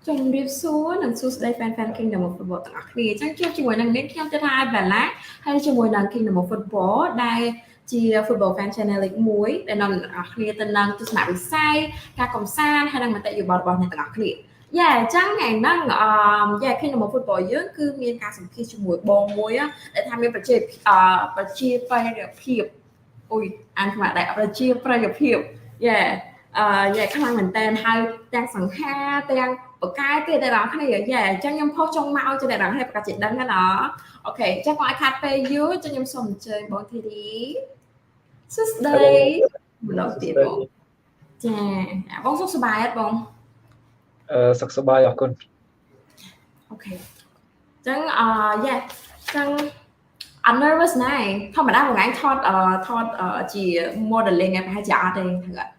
ជំរាបសួរនិងសួស្តី fan Kingdom of Football ទាំងអស់គ្នាអញ្ចឹងជួបជាមួយនឹងនាងខ្ញុំទៅថាបាឡាហើយជាមួយនឹង Kingdom of Football ដែលជា Football Fan Channel លេខ1ដែលនាំអ្នកទាំងអស់គ្នាទៅនឹងទស្សនវិស័យការកំសាន្តហើយនិងមតិយោបល់របស់អ្នកទាំងអស់គ្នាយ៉ាអញ្ចឹងថ្ងៃហ្នឹងKingdom of Football យើងគឺមានការសម្ភាសជាមួយបងមួយដែលថាមានប្រជាប្រិយភាពអូយអានខ្មៅដែរប្រជាប្រិយភាពខ្លាំងមែនតើហើយទាំងសង្ហាទាំងបកែទៀតតែបងគ្នាអញ្ចឹងខ្ញុំផុសចុងមកឲ្យតែបងគ្នាប្រកាសជាដឹងណាអូខេអញ្ចឹងបងឲ្យខាត់ពេលយូរអញ្ចឹងខ្ញុំសូមអញ្ជើញបងធីរីសួស្តីម្ដងទៀតបងចាបងសុខសប្បាយអត់បងសុខសប្បាយអរគុណអូខេអញ្ចឹងចឹង Nervous ណែធម្មតាបងឯងថតជា modeling ឯងប្រហែលជាអត់ទេហ្នឹង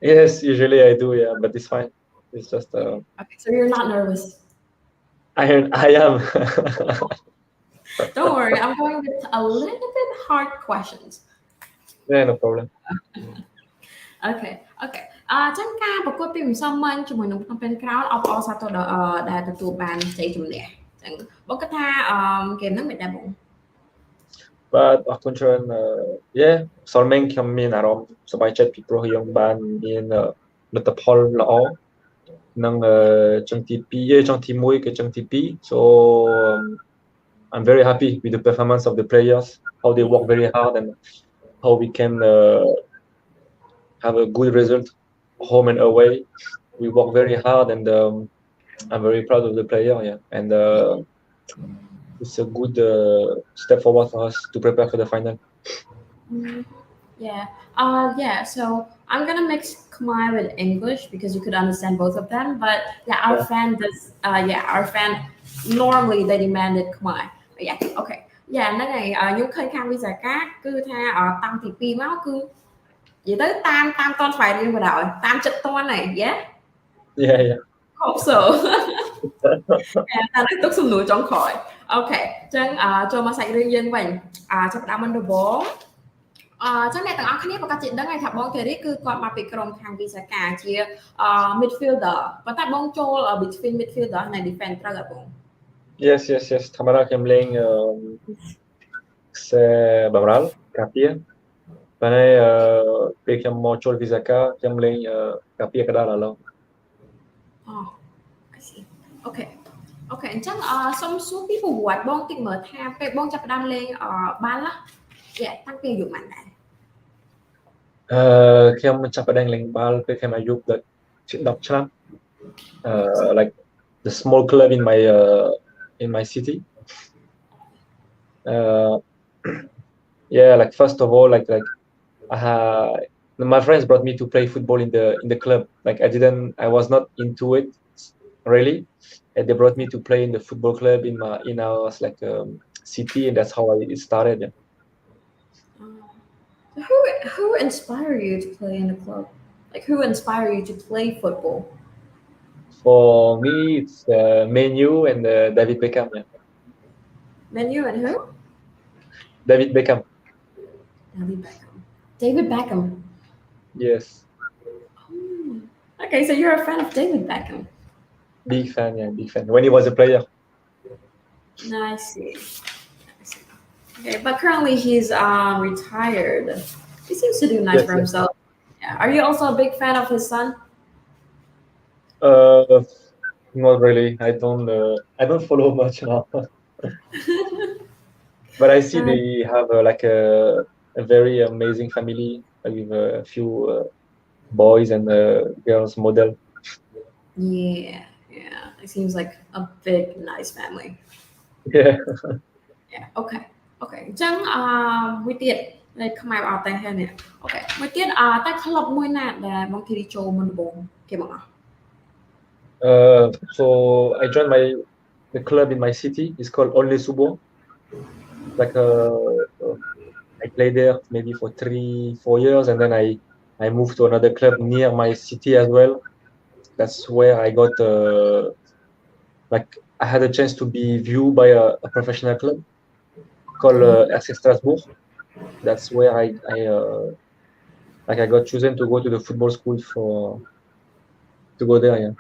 Yes, usually I do, yeah, but it's fine. It's just Okay, so you're not nervous. I am. Don't worry, I'm going with a little bit hard questions. Yeah, no problem. Okay. ចឹងការប្រកួតពីម្សិលមិញជាមួយនឹងក្នុងពេលក្រោយអបអរសាទរដែលទទួលបានជ័យជំនះចឹងបងគិតថាហ្គេមហ្នឹងមិនដែរបង បាទអរគុណច្រើនសល់មិញខ្ញុំមានអារម្មណ៍សប្បាយចិត្តពីព្រោះយើងបានមានលទ្ធផលល្អនឹងចុងទី2ចុងទី1គឺចុងទី2 so I'm very happy with the performance of the players how they work very hard and how we can have a good result home and away we work very hard and I'm very proud of the player and it's a good step forward for us to prepare for the final. So I'm gonna mix Khmer with English because you could understand both of them. But our fan normally they demanded Khmer. Okay. ហ្នឹងហើយខ្ញុំឃើញខាង Visakha គឺថាតាំងទី2មកគឺនិយាយទៅតាមតនស្វែងរៀនក៏ដោយតាមចិត្តតនហើយYeah. Hope so. តែទុកសំណួរចុងក្រោយអូខេអញ្ចឹងចូលមកសាច់រឿងយើងវិញចាប់ផ្ដើមមុនដំបូងអញ្ចឹងអ្នកទាំងអស់គ្នាប្រកាសជាដឹងហើយថាបង Thierry គឺគាត់មកពីក្រុមខាង Visakha ជា midfielder ប៉ុន្តែបងចូល between midfielder និង defender ត្រូវអត់បង Yes ធម្មតាខ្ញុំលេងខ្សែបម្រើការពារប៉ុន្តែពេលខ្ញុំមកចូល Visakha ខ្ញុំលេងការពារកណ្ដាលឥឡូវI see. Okay អញ្ចឹងសុំសួរពីប្រវត្តិបងតិចមើលថាពេលបងចាប់ផ្ដើមលេងបាល់តាំងពីអាយុប៉ុន្មានដែរខ្ញុំចាប់ផ្ដើមលេងបាល់ពេលខ្ញុំអាយុ10ឆ្នាំlike the small club in my city like first of all like my friends brought me to play football in the club like I was not into it really and they brought me to play in the football club in our like city and that's how it started Who inspired you to play in the club? Like who inspired you to play football? For me, it's Menu and David Beckham. Menu and who? David Beckham. David Beckham. Yes. Okay, so you're a fan of David Beckham. Big fan. When he was a player. I see. Okay, but currently he's retired. He seems to do nice for himself. Yeah. Are you also a big fan of his son? Not really. I don't follow much now. But I see they have like a very amazing family with a few boys and girls model. Yeah. It seems like a big, nice family. Yeah. Okay. អញ្ចឹងមួយទៀតនៅខ្មែរអត់តែហ្នឹងអូខេមួយទៀតតែក្លឹបមួយណាដែលបងធីរីចូលមុនដំបូងគេបងអស់ So I joined my the club in my city is called Only Subo. Like I played there maybe for 3-4 years, and then I moved to another club near my city as well. That's where I got like I had a chance to be viewed by a professional club called RC Strasbourg. That's where I got chosen to go to the football school for to go there. Yeah,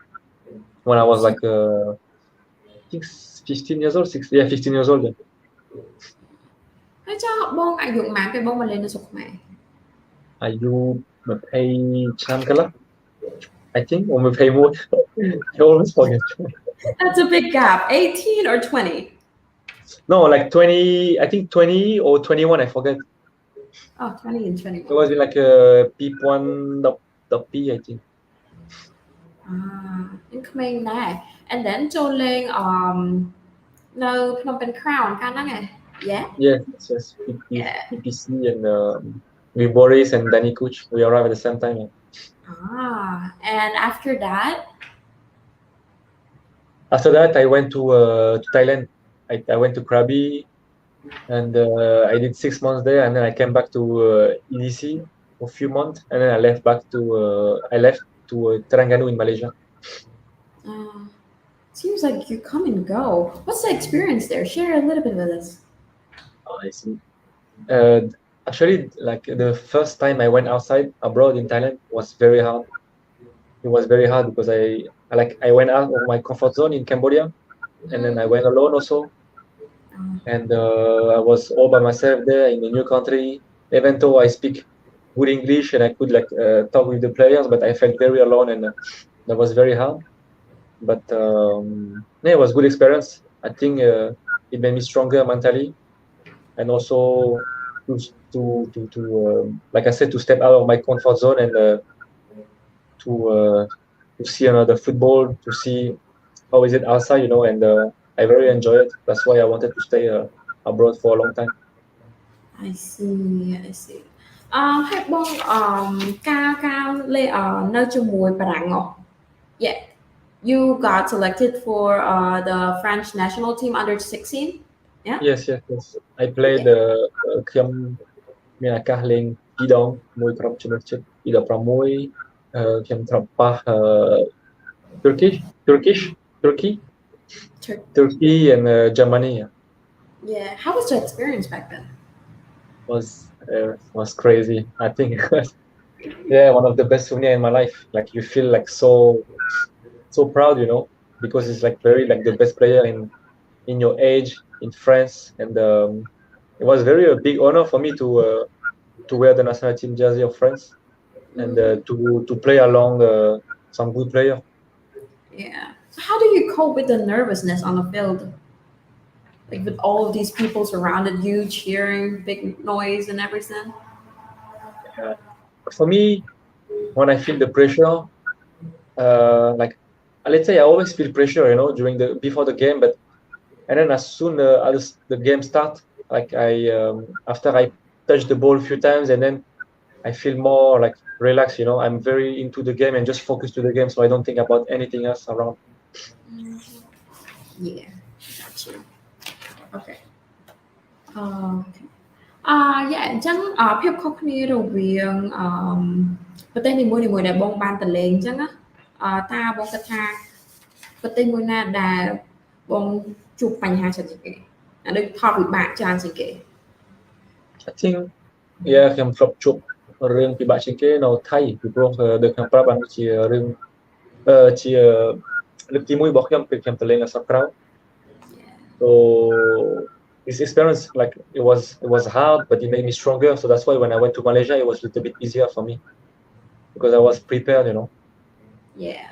when I was like I think 15 years old, 15 years old. Yeah. ហើយចុះបងអាយុប៉ុន្មានពេលបងមកលេងនៅស្រុកខ្មែរ Are you pay Cham Kala? I think or pay more. I always forget. That's a big gap 18 or 20 No, like 20. I think 20 or 21. I forget. Oh 20 and 21 It was in like P1 the P. I think. នឹងក្មេងដែរ and then ចូលលេងនៅភ្នំពេញ Crown កាលហ្នឹងឯង yeah Yes, PPC and with Boris and Danny Kuch. We arrived at the same time. Yeah. And after that I went to Thailand. I went to Krabi, and I did 6 months there, and then I came back to EDC for a few months, and then I left to Terengganu in Malaysia. Seems like you come and go. What's the experience there? Share a little bit with us. I see. Actually, like the first time I went outside abroad in Thailand was very hard. It was very hard because I went out of my comfort zone in Cambodia, and then I went alone also, and I was all by myself there in a new country. Even though I speak good English and I could talk with the players, but I felt very alone, and that was very hard. But yeah, it was a good experience. I think it made me stronger mentally, and also to like I said, to step out of my comfort zone and to see another football, to see how is it outside, and I very enjoy it. That's why I wanted to stay abroad for a long time. I see ហើយបងការលេនៅជាមួយបារាំង Yeah you got selected for the French national team under 16 Yeah Yes I played ខ្ញុំមានឱកាសលេង2ដងមួយក្រុមជំនឿចិត្ត2016ខ្ញុំធ្លាប់ប៉ះTurkey and Germany. Yeah how was your experience back then was crazy. I think it was one of the best souvenirs in my life. Like you feel like so proud, because it's like very like the best player in your age in France, and it was very a big honor for me to wear the national team jersey of France and to play along some good player. Yeah. So how do you cope with the nervousness on the field? Like with all of these people surrounded you, cheering, big noise and everything? For me, when I feel the pressure, like let's say I always feel pressure, before the game, and then as soon as the game starts, like after I touch the ball a few times, and then I feel more like relaxed, I'm very into the game and just focus to the game, so I don't think about anything else around. Yeah, got you. Okay. Yeah អញ្ចឹងភាពខុសគ្នារវាងប្រទេសនីមួយៗដែលបងបានទៅលេងអញ្ចឹងណាតើបងគិតថាប្រទេសមួយណាដែលបងជួបបញ្ហាច្រើនជាងគេដូចផលវិបាកច្រើនជាងគេ I think ខ្ញុំធ្លាប់ជួបរឿងពិបាកជាងគេនៅថៃពីព្រោះដូចខ្ញុំប្រាប់បានជារឿងជាលើកទី1របស់ខ្ញុំពេលខ្ញុំទៅលេងនៅស្រុកក្រៅ so this experience like it was hard but it made me stronger, so that's why when I went to Malaysia it was a little bit easier for me because I was prepared. Yeah.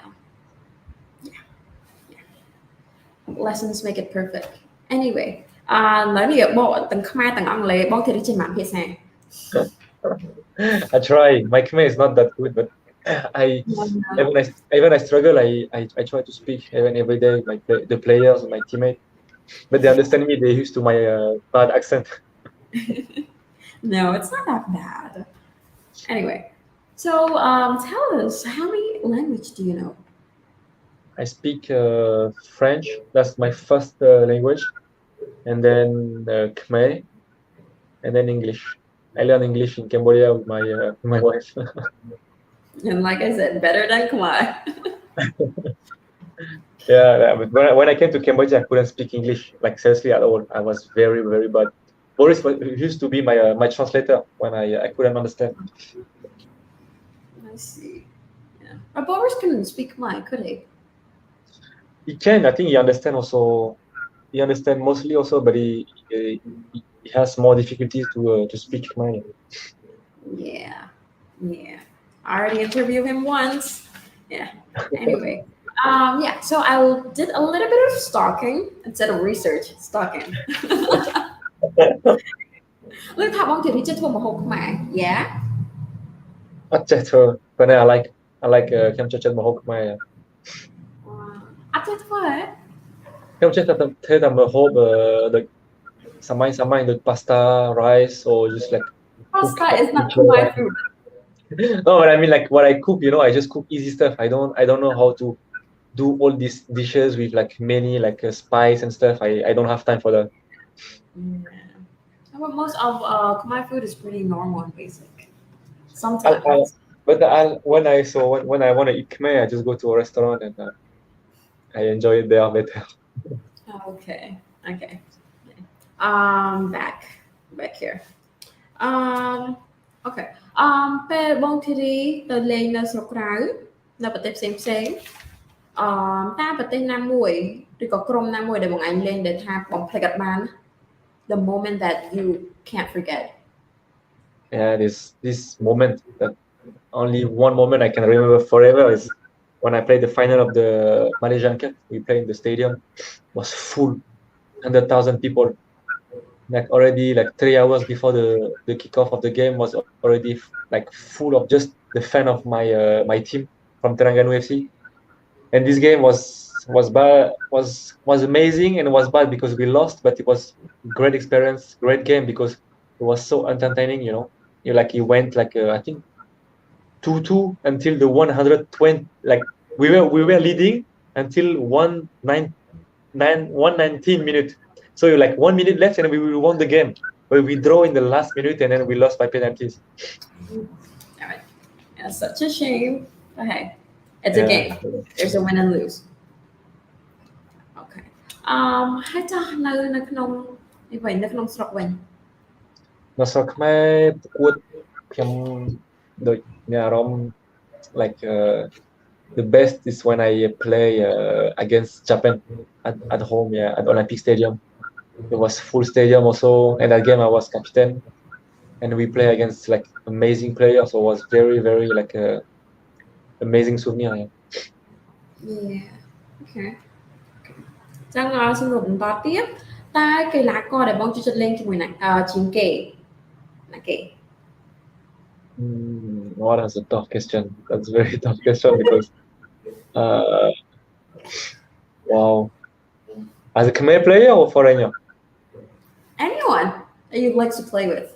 Lessons make it perfect. Anyway នៅនេះបងទាំងខ្មែរទាំងអង់គ្លេសបងធ្វើរៀនចេះមួយភាសា I try. My Khmer is not that good, but even I struggle. I try to speak even every day. The players, my teammates, but they understand me. They're used to my bad accent. No, it's not that bad. Anyway, so tell us, how many languages do you know? I speak French. That's my first language, and then Khmer, and then English. I learned English in Cambodia with my wife. And like I said, better than Khmer. Yeah, but when I came to Cambodia, I couldn't speak English, like seriously at all. I was very, very bad. Boris used to be my translator when I couldn't understand. I see. Yeah. But Boris couldn't speak Khmer, could he? He can, I think he understand also. He understand mostly also, but he has more difficulties to speak Khmer. Yeah. Yeah. I already interviewed him once. Yeah. Anyway. Yeah, so I did a little bit of stalking instead of research. Stalking. Look how long did he just from a whole Khmer? Yeah. But I like Kem Chachet Mahok Khmer. I did what? Kem Chachet thế làm hộp the samai the pasta, rice, or just like cook Pasta like is not Khmer food. No, but I mean like what I cook, I just cook easy stuff. I don't know how to do all these dishes with like many like spice and stuff. I don't have time for that. But most of Khmer food is pretty normal and basic. I'll Sometimes. but when I want to eat Khmer, I just go to a restaurant and I enjoy it there better. Okay. Okay. Back here. Um okay. ពេលបងធីរីទៅលេងនៅស្រុកក្រៅនៅប្រទេសផ្សេងៗតាមប្រទេសណាមួយឬក៏ក្រុមណាមួយដែលបងឯងលេងដែលថាបងភ្លេចអត់បាន the moment that you can't forget. Yeah, this moment that only one moment I can remember forever is when I played the final of the Malaysian Cup. We played in the stadium, was full, 100,000 people. Like already like 3 hours before the kickoff of the game was already like full of just the fan of my team from Terengganu FC. And this game was bad, was amazing, and it was bad because we lost, but it was great experience, great game because it was so entertaining. You went like I think 2-2 until the 120. Like we were leading until 119 minute. So you like 1 minute left and we won the game, but we draw in the last minute and then we lost by penalties. All right. That's such a shame. But hey, it's a game. There's a win and lose. Okay. ហើយចុះនៅក្នុងនេះវិញនៅក្នុងស្រុកវិញ នៅស្រុកខ្មែរប្រកួតខ្ញុំដូចមានអារម្មណ៍ like the best is when I play against Japan at home, at Olympic Stadium. It was full stadium also, and that game I was captain, and we play against like amazing players, so it was very, very like amazing souvenir. Yeah. Okay. ចឹងសំណួរបន្តទៀតតើកីឡាករដែលបងចូលចិត្តលេងជាមួយណាជាងគេណាគេ What is a tough question? That's a very tough question because wow. As a Khmer player or foreigner? Anyone that you'd like to play with.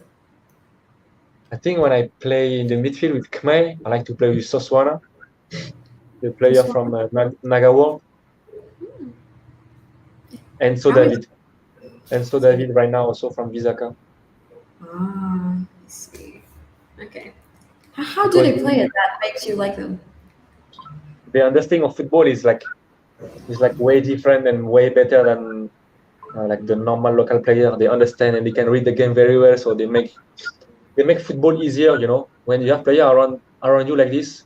I think when I play in the midfield with Khmer, I like to play with Soswana, the player from Nagawal. And so David right now also from Visakha. I see. Okay. How do they play it that makes you like them? Their understanding of football is like way different and way better than like the normal local player. They understand and they can read the game very well, so they make football easier. When you have player around you like this,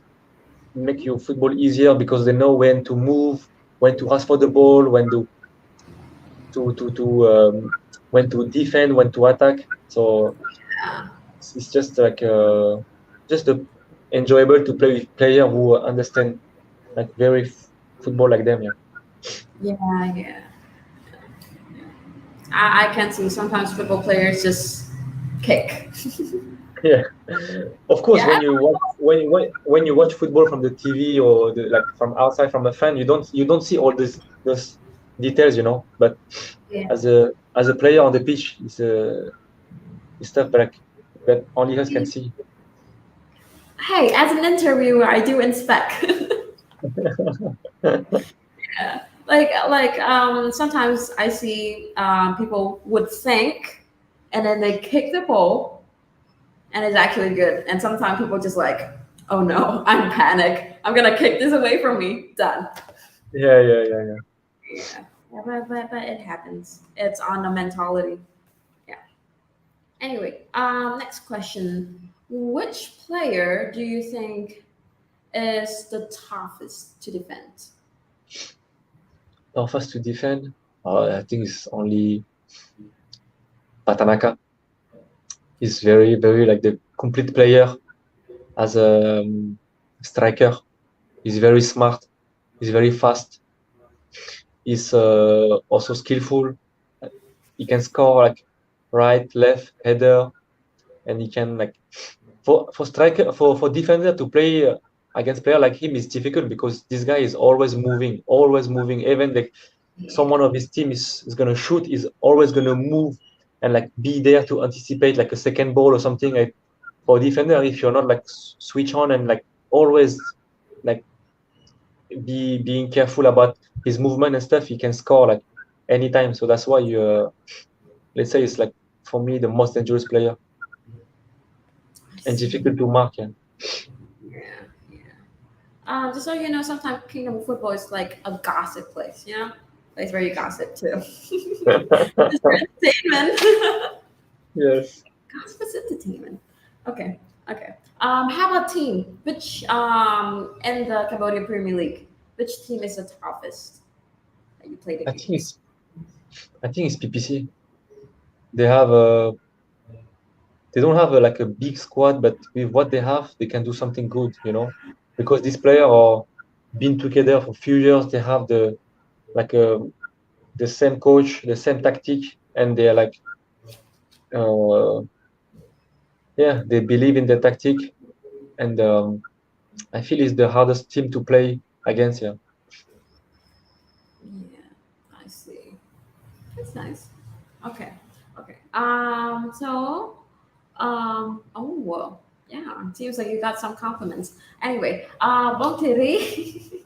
make your football easier because they know when to move, when to ask for the ball, when to when to defend, when to attack. So it's just like just enjoyable to play with players who understand like very football like them. Yeah. I can see sometimes football players just kick. Yeah, of course. When you watch football from the TV or like from outside from a fan, you don't see all those details, But as a player on the pitch, it's stuff that only us can see. Hey, as an interviewer, I do inspect. Sometimes I see people would think, and then they kick the ball, and it's actually good. And sometimes people just like, oh no, I'm panic. I'm gonna kick this away from me. Done. Yeah. Yeah, but it happens. It's on the mentality. Yeah. Anyway, next question. Which player do you think is the toughest to defend? Toughest to defend. I think it's only Patanaka. He's very like the complete player as a striker. He's very smart. He's very fast. He's also skillful. He can score like right, left, header, and he can like for striker for defender to play against player like him is difficult because this guy is always moving, always moving. Even like someone of his team is gonna shoot, is always gonna move and like be there to anticipate like a second ball or something. Like for defender, if you're not like switch on and like always like being careful about his movement and stuff, he can score like anytime. So that's why you let's say it's like for me the most dangerous player and difficult to mark. Yeah. Yeah, yeah. Just so you know, sometimes Kingdom of Football is like a gossip place, you know? Place where you gossip too. Just for entertainment. Yes. Gossip is entertainment. Okay, okay. How about team? Which in the Cambodia Premier League, which team is the toughest that you played I think against? it's PPC. They have they don't have like a big squad, but with what they have, they can do something good, because these players are been together for a few years. They have like the same coach, the same tactic, and they're like uh, yeah, they believe in the tactic, and I feel it's the hardest team to play against. Yeah, Yeah, I see. That's nice. Okay, okay. Oh well, yeah. Seems like you got some compliments. Anyway, Bong Thierry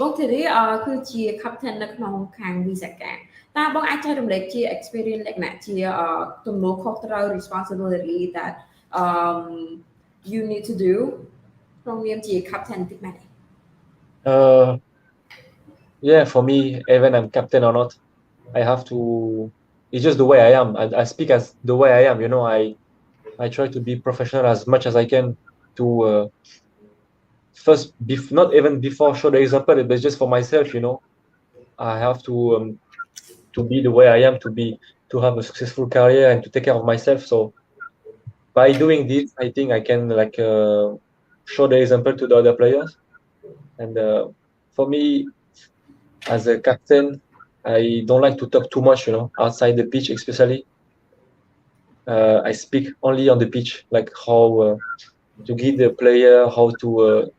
បងធីរីគឺជា captain នៅក្នុងខាង Visakha តើបងអាចចែករំលែកជា experience លក្ខណៈជាទំនួលខុសត្រូវ responsibility that um you need to do ក្នុងនាមជា captain បន្តិចមែនទេ uh, yeah. For me, even I'm captain or not, I have to. It's just the way I am. I speak as the way I am. I try to be professional as much as I can to first, not even before show the example, but just for myself. I have to be the way I am to have a successful career and to take care of myself. So by doing this, I think I can like show the example to the other players. And for me, as a captain, I don't like to talk too much. Outside the pitch, especially. I speak only on the pitch, like how to give the player, how to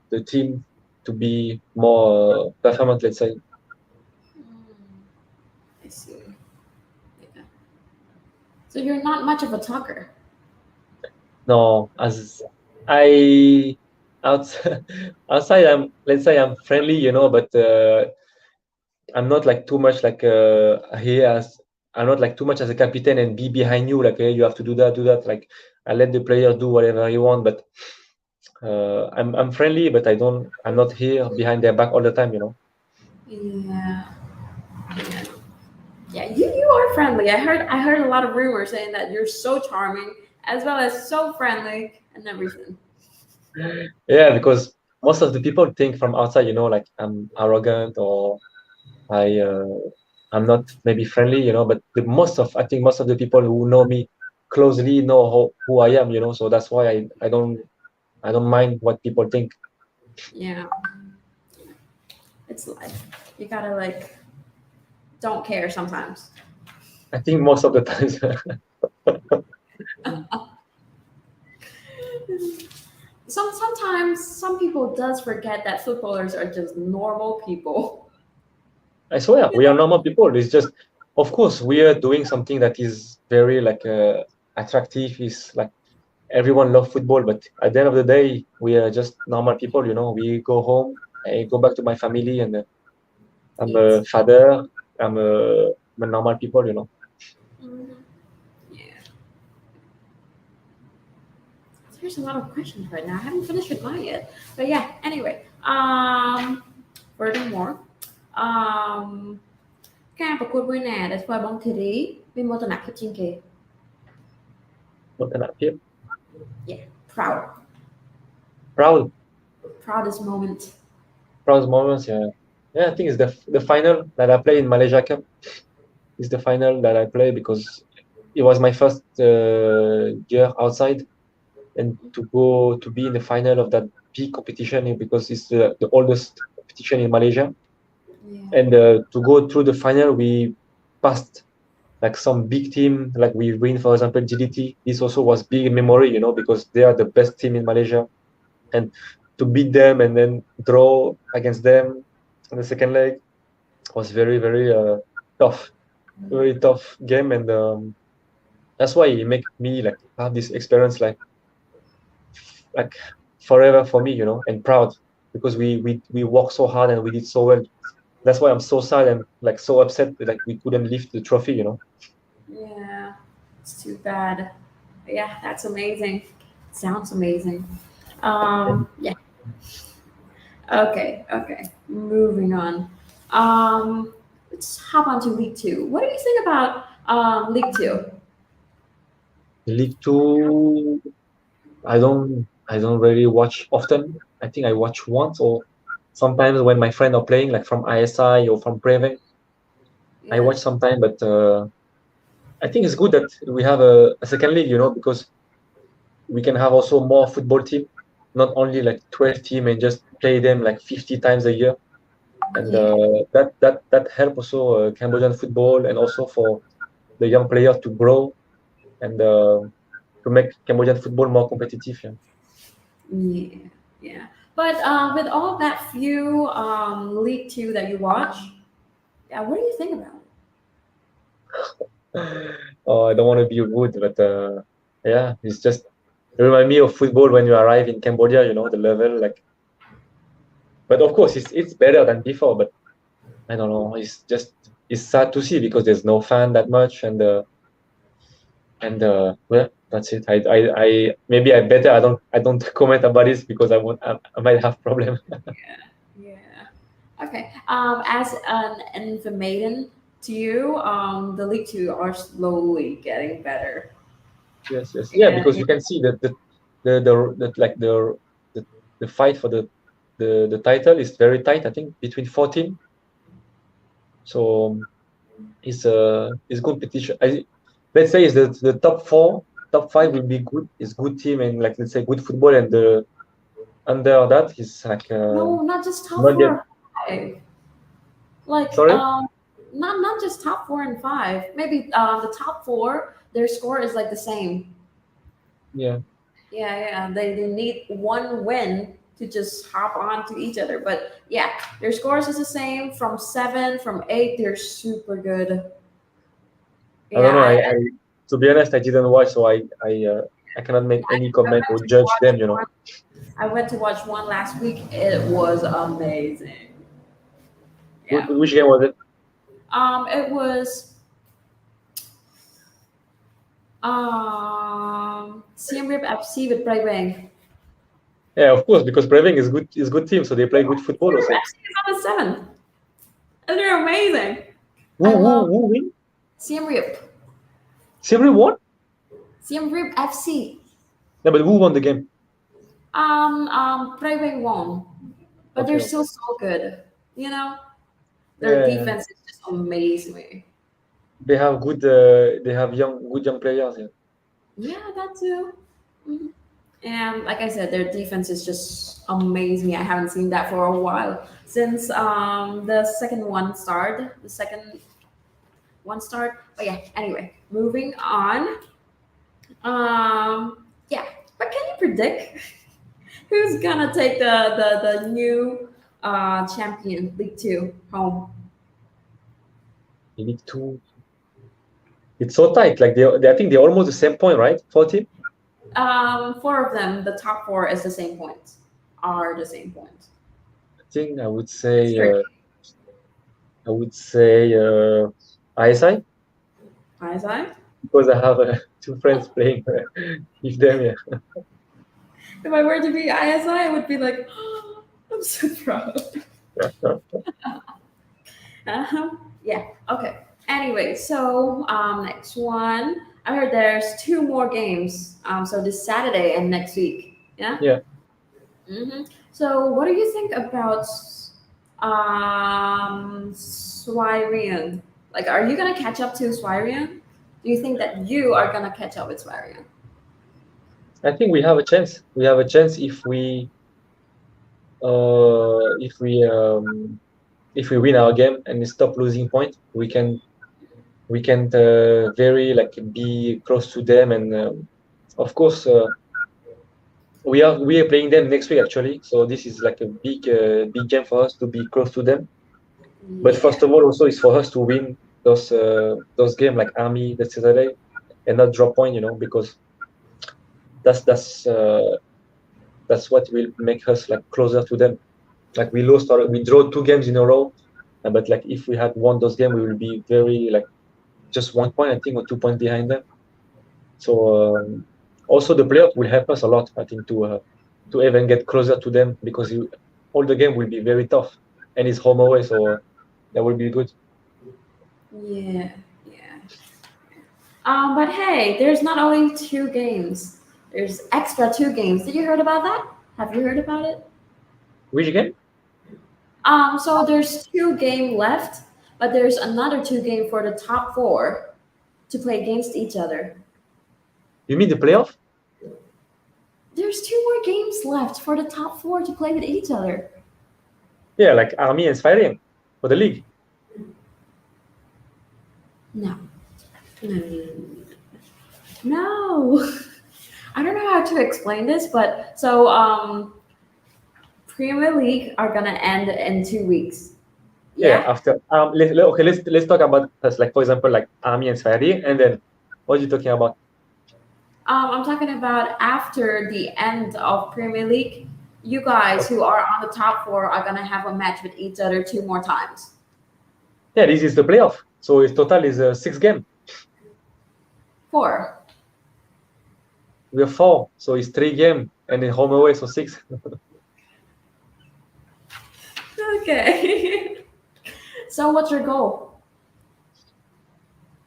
the team to be more performant, let's say. I see. Yeah. So you're not much of a talker. No, as I outside, let's say I'm friendly, but I'm not like too much like here as I'm not like too much as a captain and be behind you like, hey, you have to do that, do that. Like I let the player do whatever he want, but I'm friendly, but I'm not here behind their back all the time. Yeah. Yeah. Yeah, you are friendly. I heard a lot of rumors saying that you're so charming as well as so friendly and everything. Yeah, because most of the people think from outside, like I'm arrogant or I'm not maybe friendly, but I think most of the people who know me closely know who I am, so that's why I don't mind what people think. Yeah, it's life. You gotta like don't care sometimes. I think most of the times. Sometimes some people does forget that footballers are just normal people. I swear, we are normal people. It's just, of course, we are doing something that is very like attractive. Is like everyone love football, but at the end of the day, we are just normal people. We go home, I go back to my family, and I'm a Yes. father. I'm a normal people, you know. Mhm. Yeah. There's a lot of questions right now. I haven't finished with mine yet. But yeah, anyway. Furthermore, um ការប្រកួតមួយណាដែលធ្វើឲ្យបងធីរីមានមោទនភាពជាងគេ Alternative. Yeah, proud. Proud. Proudest moment. Proud moments. Yeah. Yeah, I think it's the final that I play in Malaysia Cup. It's the final that I play because it was my first year outside, and to be in the final of that big competition because it's the oldest competition in Malaysia, Yeah. and to go through the final, we passed like some big team, like we win, for example, GDT. This also was big memory, you know, because they are the best team in Malaysia, and to beat them and then draw against them in the second leg was very very tough, very tough game, and that's why it make me like have this experience like forever for me, you know, and proud because we worked so hard and we did so well. That's why I'm so sad and like so upset that like we couldn't lift the trophy, you know. Yeah. It's too bad. But yeah, that's amazing. Sounds amazing. Yeah. Okay, okay. Moving on. Let's hop on to League Two. What do you think about League Two? League Two, I don't really watch often. I think I watch once or sometimes when my friend are playing, like from ISI or from Preven, I Yeah. watch sometime. But I think it's good that we have a second league, you know, because we can have also more football team, not only like 12 team and just play them like 50 times a year. And Yeah. that help also Cambodian football and also for the young player to grow and to make Cambodian football more competitive. Yeah. Yeah. Yeah. But with all that few League Two that you watch, yeah, what do you think about Oh, I don't want to be rude, but yeah, it's just it remind me of football when you arrive in Cambodia. You know the level, like. But of course, it's better than before. But I don't know. It's sad to see because there's no fan that much, and well, that's it. I maybe I don't comment about this because I might have problem. it? Yeah. Okay. As an information to you, the League Two are slowly getting better. Yes, yes, yeah, Yeah. because you can see that the the fight for the title is very tight. I think between 14. So it's competition. Let's say it's the top four, top five will be good. It's good team and like let's say good football, and the under that is like No, not just top not four yet. or five. Like Sorry. not just top four and five. Maybe the top four, their score is like the same. Yeah. Yeah, yeah. They need one win to just hop on to each other. But yeah, their scores is the same from seven, from eight. They're super good. I don't Yeah, know. I To be honest, I didn't watch, so I cannot make any I comment went or to judge watch them. You know. one. I went to watch one last week. It was amazing. Yeah. Which game was it? It was Siem Reap FC with Bray Wang. Yeah, of course, because Breving is good team, so they play good football Siem Reap also. FC is on the seventh. And they're amazing. Who I who love who win? Siem Reap. Siem Reap won. Siem Reap FC. Yeah, but who won the game? Bray Wang won. But Okay, they're okay. still so good. You know? Their Yeah, yeah. defense is just amazing. They have good. They have good young players. Yeah. Yeah, that too. Mhm. And like I said, their defense is just amazing. I haven't seen that for a while since the second one started. The second one start. But yeah. Anyway, moving on. Yeah. But can you predict who's gonna take the new champion League Two home? You need to. It's so tight. Like I think they're almost the same point, right? 14. Four of them. The top four is the same points. Are the same points. think I would say Sure. ISI ISI? because I have two friends playing with them. Yeah. If I were to be ISI, I would be like, oh, I'm so proud. Yeah, okay. Anyway, so next one. I heard there's two more games. So this Saturday and next week. Yeah? Yeah. So what do you think about Swirian? Like, are you gonna catch up to Swirian? Do you think that you are gonna catch up with Swirian? I think we have a chance. We have a chance if we uh, if we um, if we win our game and stop losing point. We can very like be close to them, and of course we are playing them next week actually. So this is like a big game for us to be close to them. But first Yeah. of all, also is for us to win those games like Army that Saturday and not drop point, because that's that's uh, that's what will make us like closer to them. Like we draw 2 games in a row, but like if we had won those games, we will be very like just 1 point, I think, or 2 points behind them. So also the playoff will help us a lot, I think, to even get closer to them because all the game will be very tough and it's home away, so that will be good. Yeah. Yeah. But hey, there's not only two games. There's extra two games. Did you heard about that? Have you heard about it? Which game? So there's two game left, but there's another two game for the top four to play against each other. You mean the playoff? There's two more games left for the top four to play with each other. Yeah, like Army and Skyrim for the league. No. No. I don't know how to explain this, but so Premier League are gonna end in 2 weeks. Yeah, Yeah. after let's talk about us, like for example like Army and Skyrim, and then what are you talking about? I'm talking about after the end of Premier League, you guys who are on the top four are gonna have a match with each other two more times. Yeah, this is the playoff, so its total is 6 game. Four. We have 4, so it's 3 game, and then home away, so 6. Okay. So what's your goal?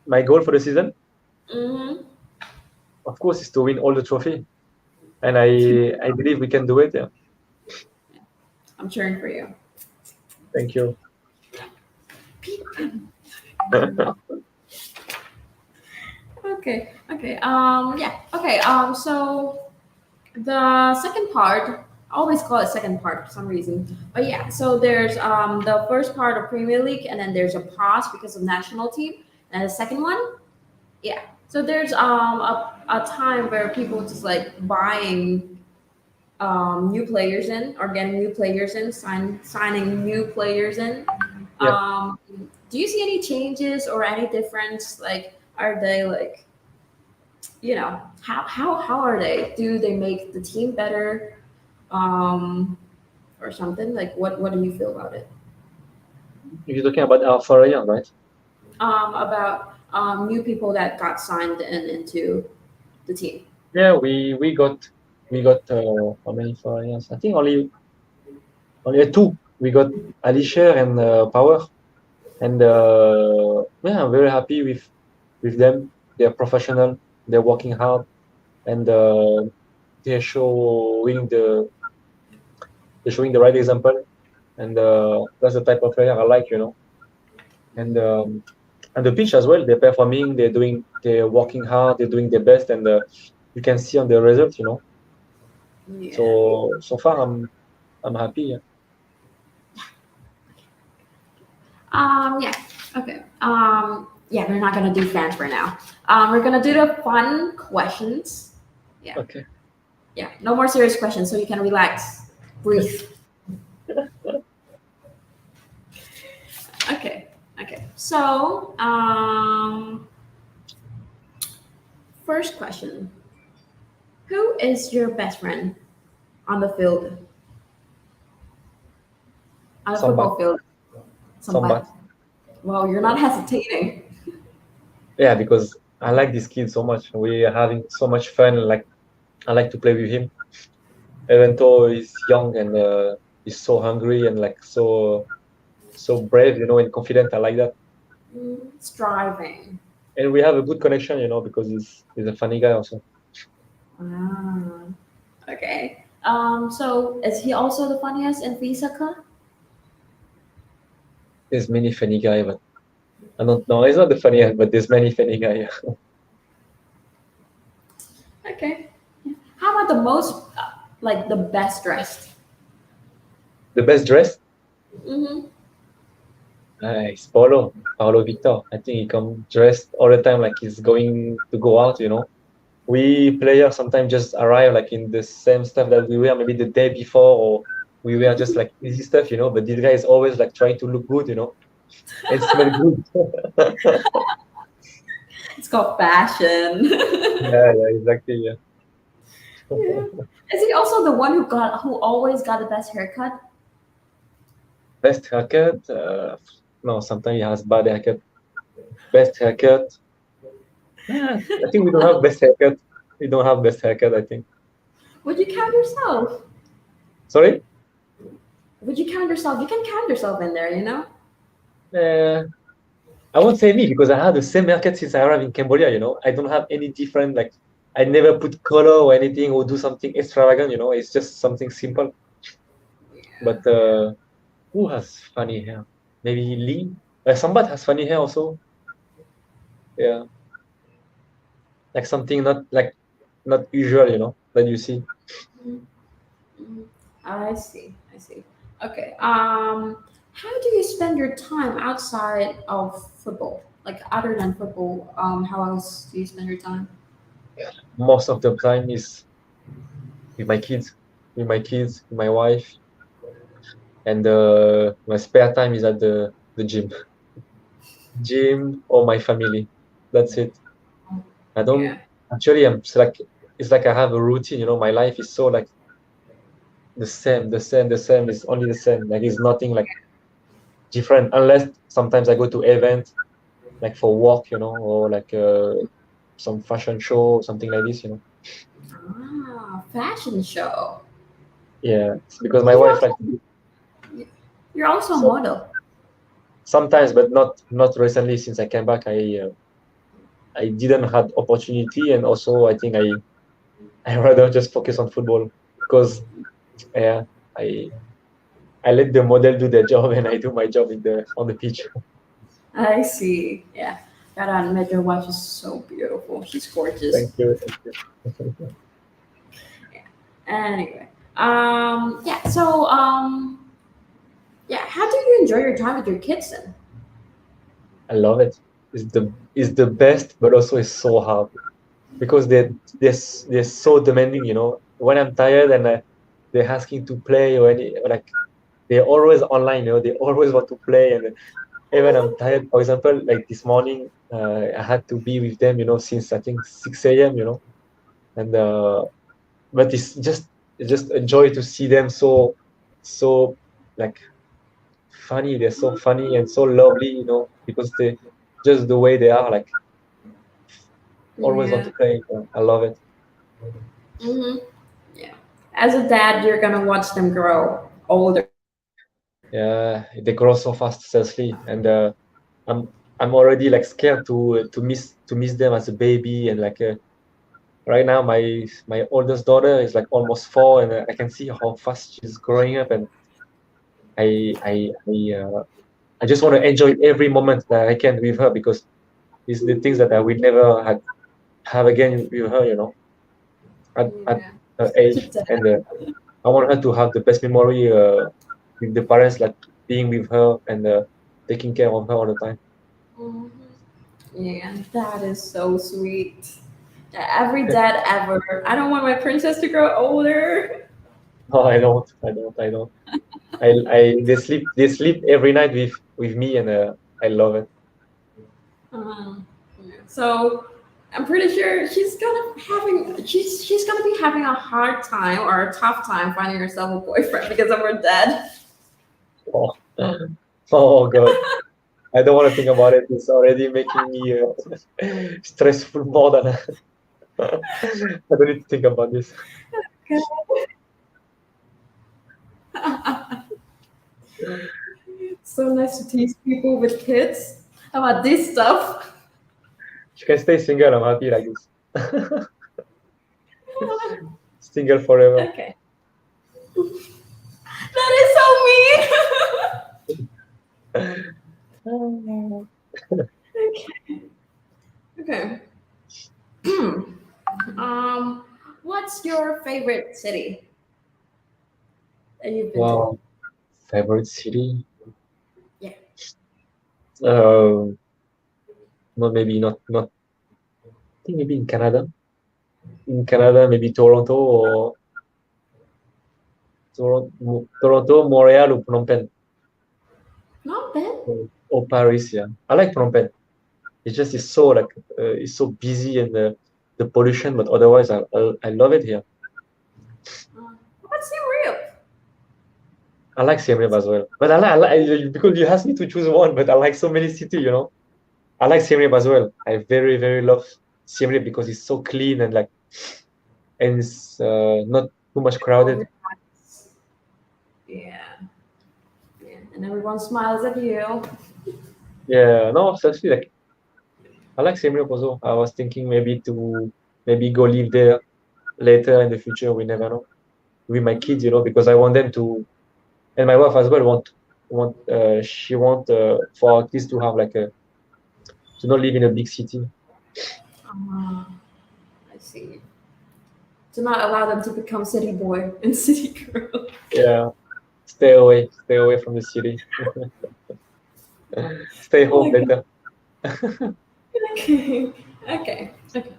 My goal for the season, Mm-hmm. of course, is to win all the trophy, and I believe we can do it. Yeah. I'm cheering for you. Thank you. Okay. Okay. Yeah. Okay. So the second part, I always call it second part for some reason. But yeah, so there's the first part of Premier League, and then there's a pause because of national team, and the second one, yeah. So there's a time where people just like buying new players in or getting new players in, signing new players in. Yeah. Do you see any changes or any difference? Like, are they like, how are they? Do they make the team better, or something? Like, what do you feel about it? You're talking about Alpha, right? About new people that got signed into the team. Yeah, we got how many Farians? I think only 2. We got Alisher and Power, and yeah, I'm very happy with them. They're professional. They're working hard, and they're showing the right example. And that's the type of player I like. And the pitch as well. They're performing. They're working hard. They're doing their best, and you can see on the results. Yeah. So far, I'm happy. Yeah. Yeah. Okay. Yeah, we're not gonna do fans right now. We're gonna do the fun questions. Yeah. Okay. Yeah. No more serious questions, so you can relax, breathe. Okay. Okay. So, first question: who is your best friend on the field? On a Sambat. football field. Sambat. Wow, you're not hesitating. Yeah, because I like this kid so much. We are having so much fun. Like I like to play with him, even though he's young and he's so hungry and like so brave, and confident. I like that, Striving. and we have a good connection, because he's a funny guy also. Ah, okay. So is he also the funniest in Visakha? There's many funny guy, but I don't know. He's not the funniest, but there's many funny guy. Okay. How about the most, like the best dressed? The best dressed, Mm-hmm. is Paulo Victor. I think he come dressed all the time like he's going to go out. We players sometimes just arrive like in the same stuff that we wear maybe the day before, or we wear just like easy stuff. But this guy is always like trying to look good, and smell good. It's called fashion. Yeah, exactly. Yeah. Yeah. Is he also the one who always got the best haircut? Best haircut? No, sometimes he has bad haircut. Best haircut? I think we don't have best haircut. We don't have best haircut, I think. Would you count yourself? Sorry? Would you count yourself? You can count yourself in there, you know? Uh, I won't say me because I had the same haircut since I arrived in Cambodia, I don't have any different, like, I never put color or anything or do something extravagant, It's just something simple. But who has funny hair? Maybe Lee? Sambat has funny hair also. Yeah. Like something not usual, that you see. Mhm. I see. I see. Okay. How do you spend your time outside of football? Like other than football, how else do you spend your time? Most of the time is with my kids, with my wife, and my spare time is at the gym or my family. That's it. I don't Yeah. actually. It's like I have a routine. My life is so like the same, the same, the same. It's only the same. Like it's nothing like different unless sometimes I go to events like for work, or like some fashion show, something like this. Fashion show. Yeah, it's because my You're wife also, like you're also a so model. sometimes, but not recently. Since I came back, I didn't had opportunity, and also I think I rather just focus on football because yeah, I I let the model do their job and I do my job on the pitch. I see. Yeah. Gotta admit, your wife is so beautiful. She's gorgeous. Thank you, thank you. Anyway, yeah. So, yeah. How do you enjoy your time with your kids then? I love it. It's the best, but also it's so hard because they're so demanding. When I'm tired and they're asking to play or any like they're always online. They always want to play, and even I'm tired. For example, like this morning, I had to be with them. Since I think 6 a.m. And but it's just a joy to see them so like funny. They're so funny and so lovely, because they just the way they are, like always want Yeah. to play. I love it. Hmm. Yeah. As a dad, you're gonna watch them grow older. Yeah, they grow so fast, seriously, and I'm already like scared to miss them as a baby, and like right now my oldest daughter is like almost 4, and I can see how fast she's growing up, and I I I I just want to enjoy every moment that I can with her because it's the things that I will never have again with her, at Yeah. her Such a age, dad. and I want her to have the best memory with the parents, like being with her and taking care of her all the time. Mhm. Yeah, that is so sweet. Yeah, every dad ever. I don't want my princess to grow older. No, I don't. They sleep every night with me, and I love it. Yeah. So I'm pretty sure she's gonna be having a hard time or a tough time finding herself a boyfriend because of her dad. Oh, Oh God, I don't want to think about it. It's already making me stressful more than I don't need to think about this. So nice to tease people with kids about this stuff. She can stay single. I'm happy like this. Single forever. Okay. That is so mean. Okay. What's your favorite city that you've been to? Wow, favorite city? Yeah. Uh, not maybe not. I think maybe in Canada. In Canada, maybe Toronto or Toronto, Montreal, or Phnom Penh Not bad. or Paris. Yeah, I like Phnom Penh. It's so like it's so busy and the pollution, but otherwise I love it here. What's Siem Reap? I like Siem Reap as well, but because you asked me to choose one, but I like so many cities, you know. I like Siem Reap as well. I very love Siem Reap because it's so clean and like and it's not too much crowded. Yeah. Yeah. And everyone smiles at you. Yeah, no, it's actually like I like Siem Reap also. I was thinking maybe go live there later in the future. We never know with my kids, you know, because I want them to, and my wife as well she want for our kids to have like a to not live in a big city. I see. To not allow them to become city boy and city girl. Yeah, stay away from the city. Stay Oh home my god. better. Okay. Okay. Okay.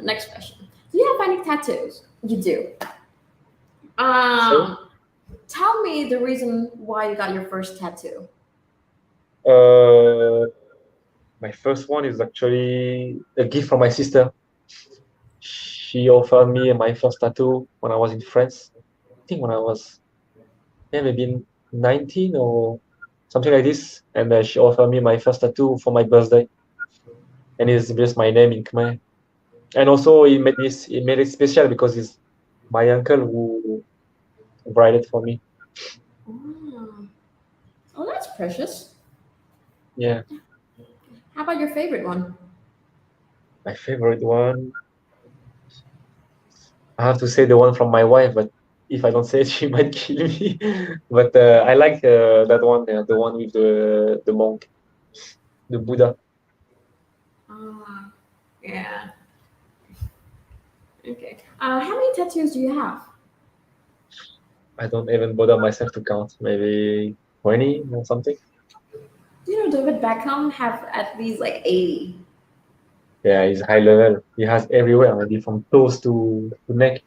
Next question. Do you have any tattoos? You do. So, Um, Tell me the reason why you got your first tattoo. uh, my first one is actually a gift from my sister. She offered me my first tattoo when I was in France. I think when I was maybe 19 or something like this. And she offered me my first tattoo for my birthday, and it's just my name in Khmer. And also, it made it special because it's my uncle who write it for me. Oh, oh, that's precious. Yeah, How about your favorite one? my favorite one. I have to say the one from my wife, but if I don't say it, she might kill me. But I like that one, the one with the monk, the Buddha. Ah, yeah. Okay. How many tattoos do you have? I don't even bother myself to count. Maybe 20 or something. Do you know David Beckham have at least like 80? Yeah, he's high level. He has everywhere, maybe from toes to neck.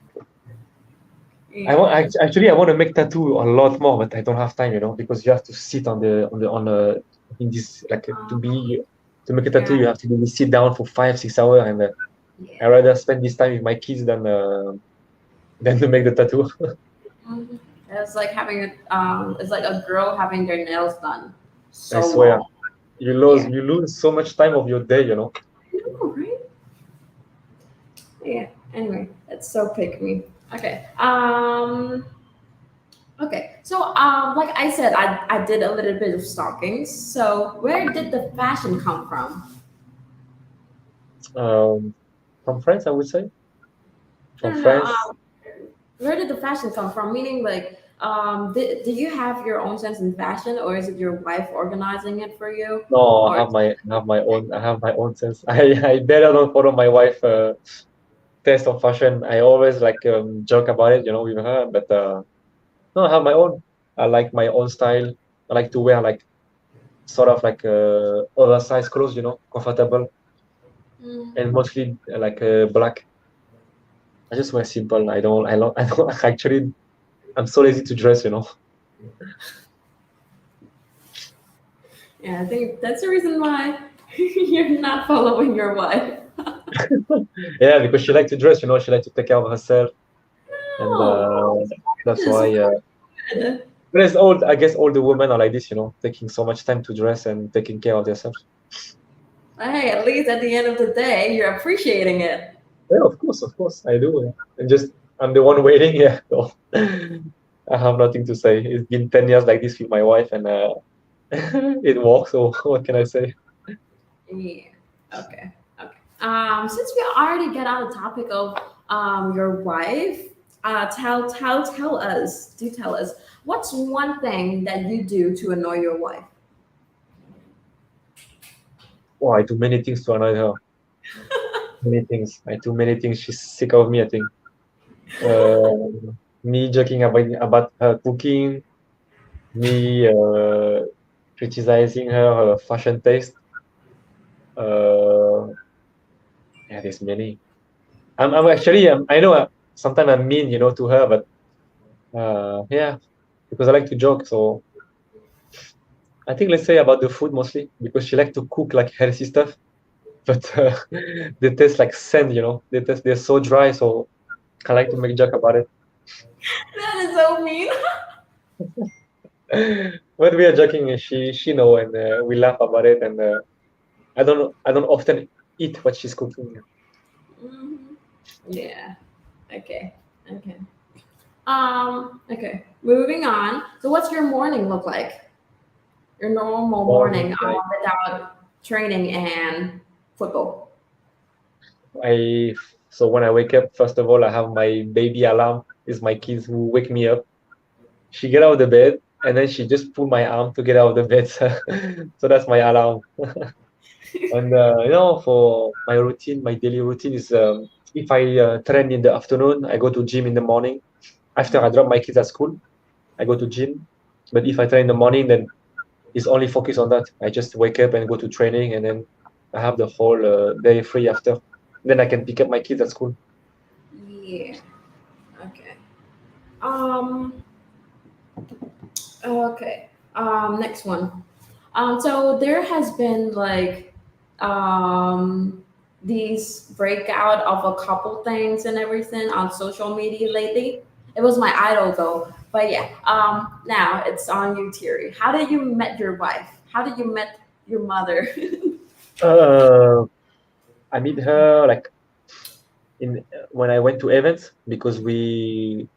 Yeah. Actually I want to make tattoo a lot more, but I don't have time, you know, because you have to sit on in this like to make a tattoo, Yeah. you have to really sit down for 5 6 hours, and I Yeah. rather spend this time with my kids than to make the tattoo. Mhm. It's like having it's like a girl having their nails done I so swear, long. Yeah. you lose so much time of your day, you know. I know, right? Yeah. Anyway, that's so pick me. Okay. Okay. So like I said, I did a little bit of stalking. So where did the fashion come from? From France, I would say. No, From no, no. France. Where did the fashion come from? Meaning, like, did you have your own sense in fashion, or is it your wife organizing it for you? No, Or I have my own sense. I better not follow my wife taste of fashion. I always like joke about it, you know, with her, but no, I have my own. I like my own style. I like to wear like sort of like oversized clothes, you know, comfortable, mm, and mostly like black. I just wear simple. I don't actually. I'm so lazy to dress, you know. yeah, I think that's the reason why you're not following your wife. Yeah, because she like to dress, you know. She like to take care of herself, and Oh, that's this why. is good. But it's all, I guess all the women are like this, taking so much time to dress and taking care of themselves. Hey, at least at the end of the day, you're appreciating it. Yeah, of course, I do. Yeah. And just I'm the one waiting. Yeah, so I have nothing to say. It's been 10 years like this with my wife, and it works. So what can I say? Yeah. Okay. Okay. Since we already get on the topic of your wife, tell us. Do tell us what's one thing that you do to annoy your wife. Oh, I do many things to annoy her. Many things. I do many things. She's sick of me, I think. Me joking about her cooking, me criticizing her fashion taste. Uh, yeah, there's many. I'm actually I know sometimes I'm mean, to her, but yeah, because I like to joke. So I think let's say about the food mostly because she like to cook like healthy stuff, but they taste like sand, they're so dry. So I like to make joke about it. That is so mean. When we are joking, she know, and we laugh about it. And I don't often eat what she's cooking. Mhm. Yeah. Okay. Okay. Okay. Moving on. So, what's your morning look like? Your normal morning Morning, like without training and football. I so when I wake up, first of all, I have my baby alarm. Is my kids who wake me up. She get out of the bed, and then she just pull my arm to get out of the bed. So that's my alarm. And for my routine, my daily routine is if I train in the afternoon, I go to gym in the morning. After I drop my kids at school, I go to gym. But if I train in the morning, then it's only focus on that. I just wake up and go to training, and then I have the whole day free after. Then I can pick up my kids at school. Yeah. Okay. Um. Okay. Next one. So there has been like these breakout of a couple things and everything on social media lately. It was my idol though, but yeah. Now it's on you, Thierry. How did you met your wife? How did you met your mother? Uh, I meet her like in when I went to events because we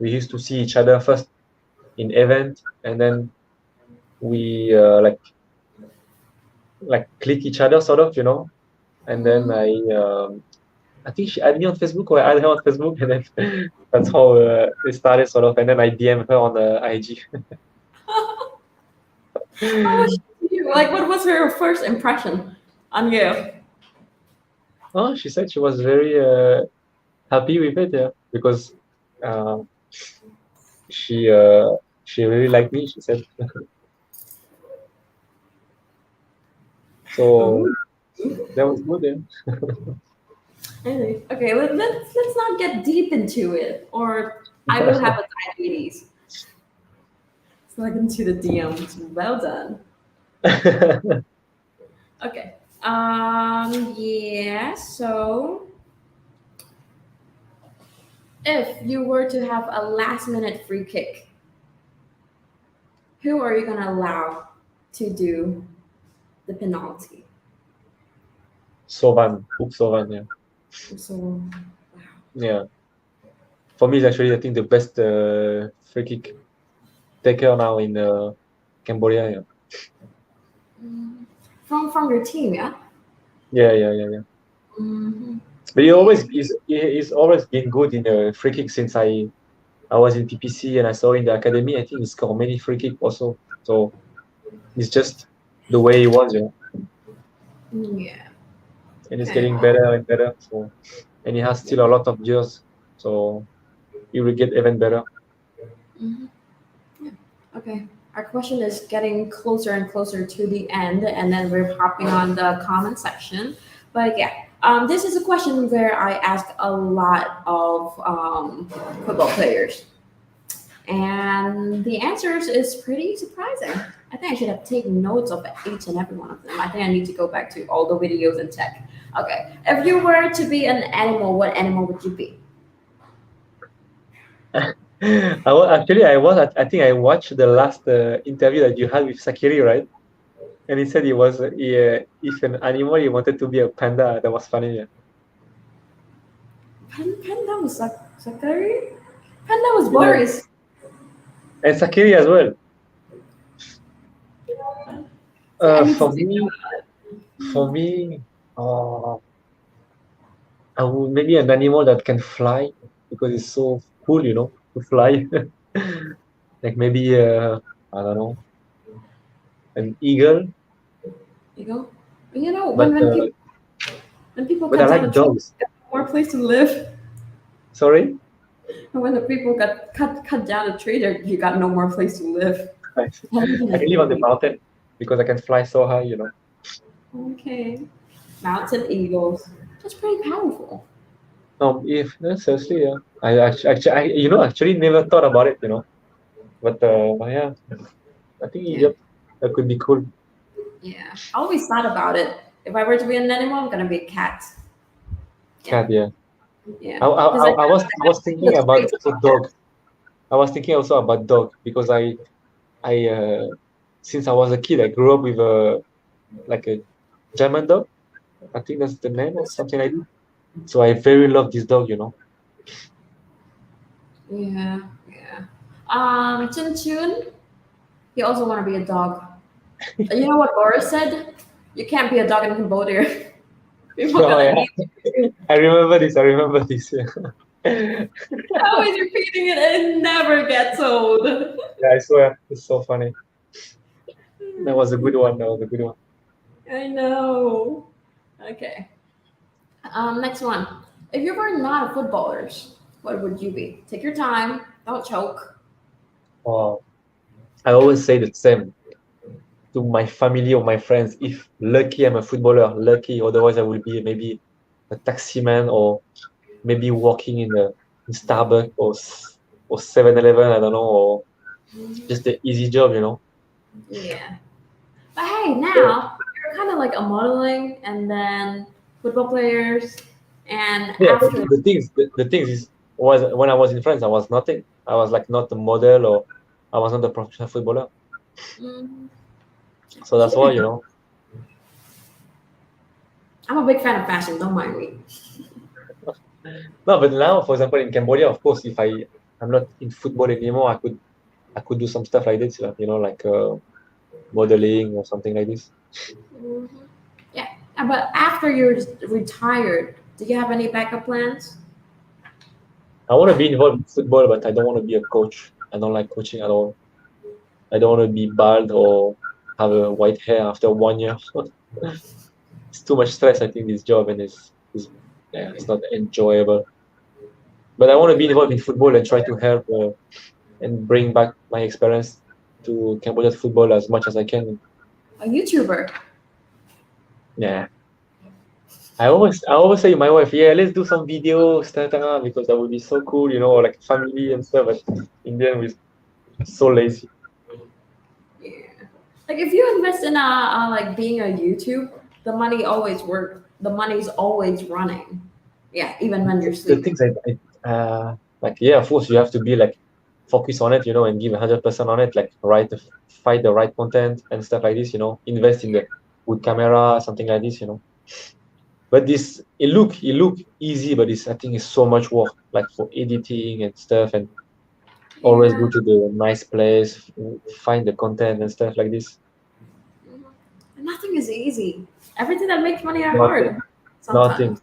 used to see each other first in event, and then we like click each other sort of, and then I think she added me on Facebook or I added her on Facebook, and then that's how it started sort of, and then I DM her on the IG. How was she to you? Like, what was her first impression on you? Oh, she said she was very happy with it, yeah, because uh, she uh, she really liked me. She said so. Ooh. That was good, yeah. Anyway, okay, let's not get deep into it, or I will have a diabetes. Slug into the DMs. Well done. Okay. Yeah. So, if you were to have a last minute free kick, who are you gonna allow to do the penalty? Sovan, Hook Sovan, yeah. So, Yeah. For me, it's actually, I think, the best free kick taker now in Cambodia. Yeah. mm, from your team, yeah. Yeah. Hmm. But Yeah. he's always been good in free kick since I was in PPC and I saw in the academy. I think he scored many free kick also. So it's just the way he was, Yeah. and he's Okay. getting better and better. So and he has still a lot of years, so he will get even better. Mhm. Yeah. Okay. Our question is getting closer and closer to the end, and then we're hopping on the comment section. But yeah, this is a question where I ask a lot of football players, and the answers is pretty surprising. I think I should have taken notes of each and every one of them. I think I need to go back to all the videos and check. Okay, if you were to be an animal, what animal would you be? I think I watched the last interview that you had with Sakiri, right? And he said if an animal he wanted to be a panda. That was funny. Yeah. Panda was Sakari? Panda was Yeah. Boris. And Sakiri as well. See, I need For to take me, note. uh, maybe an animal that can fly because it's so cool, to fly. Like maybe I don't know, an eagle. You go. You know, But when people but I cut down like a tree, dogs. they have more place to live. Sorry. And when the people got cut down a tree, you got no more place to live. I can live on the mountain because I can fly so high. Okay. Mountain eagles. That's pretty powerful. If no, seriously, yeah. I actually never thought about it. But yeah, I think Yeah. that could be cool. Yeah. I always thought about it. If I were to be an animal, I'm gonna be a cat. Yeah. Cat, yeah. Yeah. I, I, Because I I was thinking the about traits also dog. I was thinking also about dog because I since I was a kid, I grew up with a German dog. I think that's the name or something like that. So I very love this dog. Yeah. Yeah. Chun Chun, he also want to be a dog. You know what Boris said? You can't be a dog in Cambodia. People Oh gonna yeah, eat you. I remember this. I remember this. Yeah. Always repeating it and it never gets old. Yeah, I swear, it's so funny. That was a good one. That was a good one. I know. Okay. Next one. If you were not a footballer, what would you be? Take your time. Don't choke. Oh, I always say the same to my family or my friends. If lucky, I'm a footballer. Lucky, otherwise I will be maybe a taxi man or maybe working in Starbucks or 7-Eleven. I don't know, or just the easy job. Yeah. But hey, now you're kind of like a modeling and then football players. And Yeah, but after, the things is was when I was in France, I was nothing. I was like not a model or I was not a professional footballer. mm, So that's why, I'm a big fan of fashion. Don't mind me. No, but now, for example, in Cambodia, of course, if I'm not in football anymore, I could do some stuff like this, like modeling or something like this. Mhm. Yeah. But after you're retired, do you have any backup plans? I want to be involved in football, but I don't want to be a coach. I don't like coaching at all. I don't want to be bald or have a white hair after 1 year. It's too much stress, I think, this job, and it's not enjoyable. But I want to be involved in football and try to help and bring back my experience to Cambodian football as much as I can. A YouTuber. Yeah. I always say to my wife, yeah, let's do some videos, because that would be so cool, like family and stuff. But in the end, we're so lazy. Yeah. Like if you invest in like being a YouTube, the money always work. The money's always running. Yeah, even when you're The sleeping. things like, yeah, of course, you have to be like focus on it, and give 100% on it, like find the right content and stuff like this, invest in the good camera, something like this. But this it look easy, but I think it's so much work, like for editing and stuff, and always Yeah. go to the nice place, find the content and stuff like this. Mhm. Nothing is easy. Everything that makes money are Nothing, hard. nothing, Sometimes.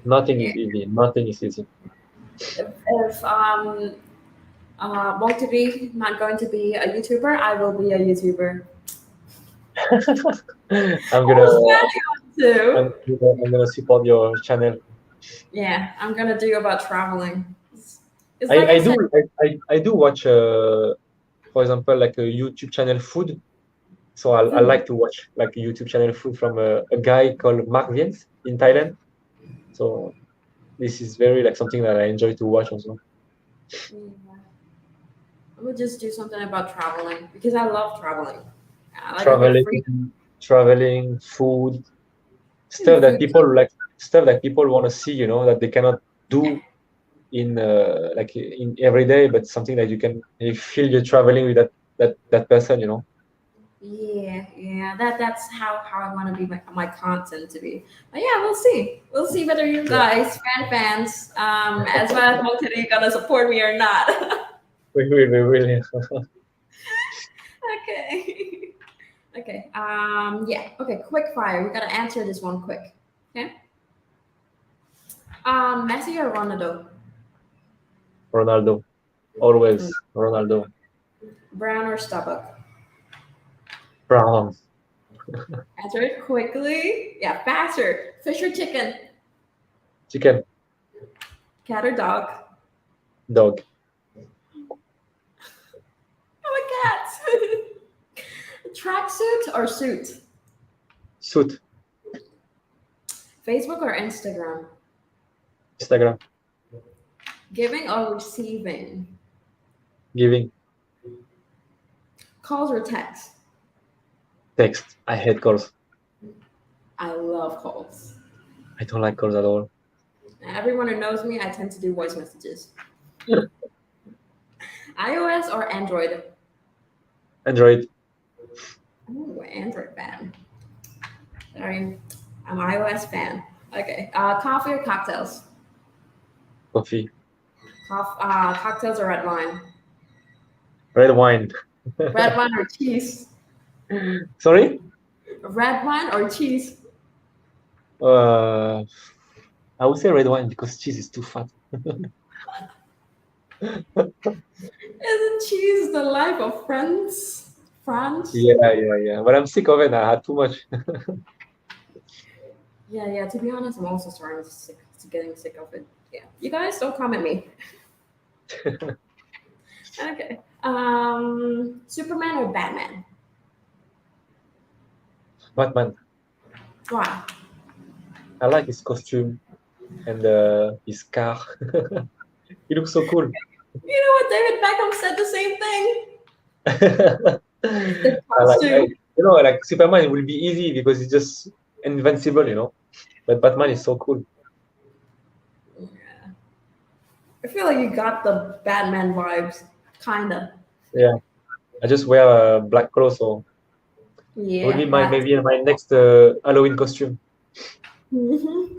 nothing Yeah. is easy. Nothing is easy. If want to be not going to be a YouTuber, I will be a YouTuber. I'm I gonna, was planning on to. I'm gonna support your channel. Yeah, I'm gonna do about traveling. It's I, like I I do said. I do watch for example, like a YouTube channel food. So I Food. like to watch like a YouTube channel food from a guy called Mark Viens in Thailand. So this is very like something that I enjoy to watch also. Yeah. I would just do something about traveling because I love traveling. I like a bit of Traveling, freedom. food, And stuff that food. people like, stuff that people want to see, that they cannot Yeah. do in like in every day, but something that you feel you're traveling with that person, you know. Yeah. That's how I want to be my content to be. But yeah, we'll see whether you Yeah, guys fans as well as Monterey gonna support me or not. we will. Yeah. Okay. Okay. Yeah. Okay. Quick fire. We gotta answer this one quick. Okay. Messi or Ronaldo? Ronaldo, always Ronaldo. Brown or Starbucks? Brown, Answer it quickly. Yeah, faster. Fish or chicken? chicken, Cat or dog? dog, I'm a cat. Tracksuit or suit? suit, Facebook or Instagram? Instagram, Giving or receiving? giving, Calls or text? text. I hate calls. I love calls. I don't like calls at all. Everyone who knows me, I tend to do voice messages. iOS or Android? Android, Ooh, Android fan. Sorry, I'm iOS fan. Okay. Coffee or cocktails? coffee, Cocktails or red wine? red wine. Red wine or cheese? Sorry? Red wine or cheese? I would say red wine because cheese is too fat. Isn't cheese the life of France? Yeah. But I'm sick of it. I had too much. Yeah. To be honest, I'm also starting to getting sick of it. Yeah. You guys don't come at me. Okay. Superman or Batman? Batman. Why? I like his costume and his car. He looks so cool. You know what? David Beckham said the same thing. The I like, costume. like Superman will be easy because he's just invincible, you know. But Batman is so cool. Yeah. I feel like you got the Batman vibes, kinda. Yeah. I just wear black clothes, so it will be Yeah. maybe my next Halloween costume. Mhm.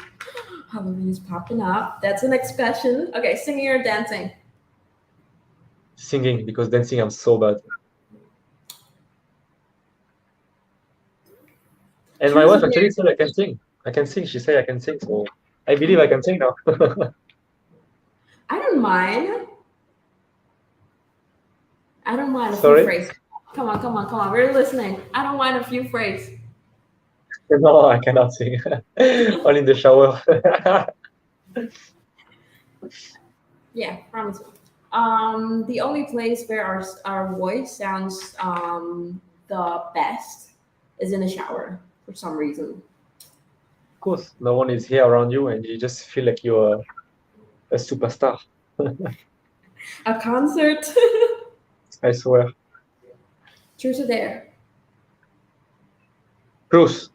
Halloween is popping up. That's an expression. Okay, singing or dancing? Singing, because dancing I'm so bad. And my Choose a wife actually said I can sing. I can sing. She said I can sing, so I believe I can sing now. I don't mind. I don't mind a few Sorry? phrases. Come on. We're listening. I don't mind a few phrases. No, I cannot sing. Only in the shower. Yeah, promise me. The only place where our voice sounds the best is in the shower for some reason. Of course, no one is here around you, and you just feel like you're a superstar. A concert. I swear. Truth or dare? Bruce.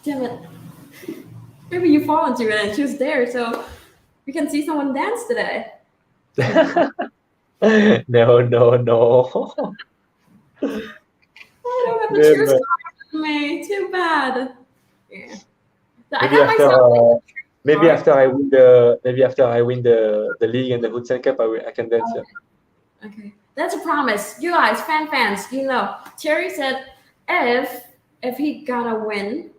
Damn it. Maybe you fall into it and choose dare, so we can see someone dance today. No. I don't have to Never. choose me. Too bad. Yeah. So I Maybe got after myself. maybe Sorry? after I win the league and the Hoodsen Cup, I can dance. Yeah. Okay. That's a promise. You guys, fans, you know, Thierry said if he gonna win,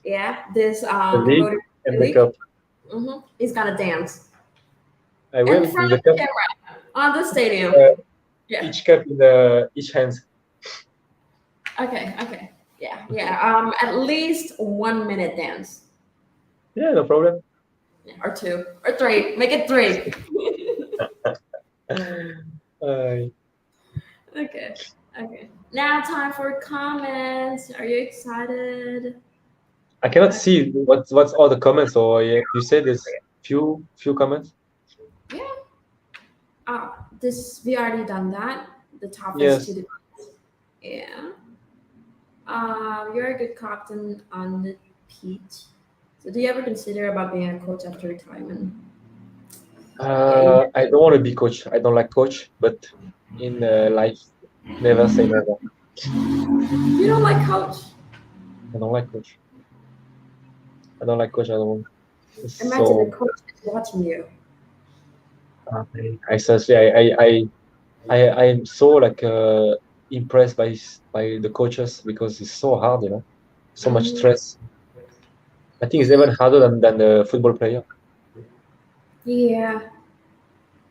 yeah, this The league Motor and the League, cup. he's gonna dance I in will front with of the the cup. camera on the stadium. Yeah. Each cup in each hands. Okay. Yeah. At least 1 minute dance. Yeah, no problem. Yeah, or 2 or 3. Make it 3. Okay. Now time for comments. Are you excited? I cannot see what's all the comments. Or you said there's few comments. Yeah. We already done that. The toughest Yes. to the yeah. You're a good captain on the pitch. So do you ever consider about being a coach after retirement? Yeah, I don't want to be coach. I don't like coach, but in life, never say never. you don't like coach. I don't like coach. I don't like coach at all. Imagine the So coach is watching you. I seriously, I'm so like impressed by the coaches because it's so hard, so much Mhm. stress. I think it's even harder than the football player. Yeah,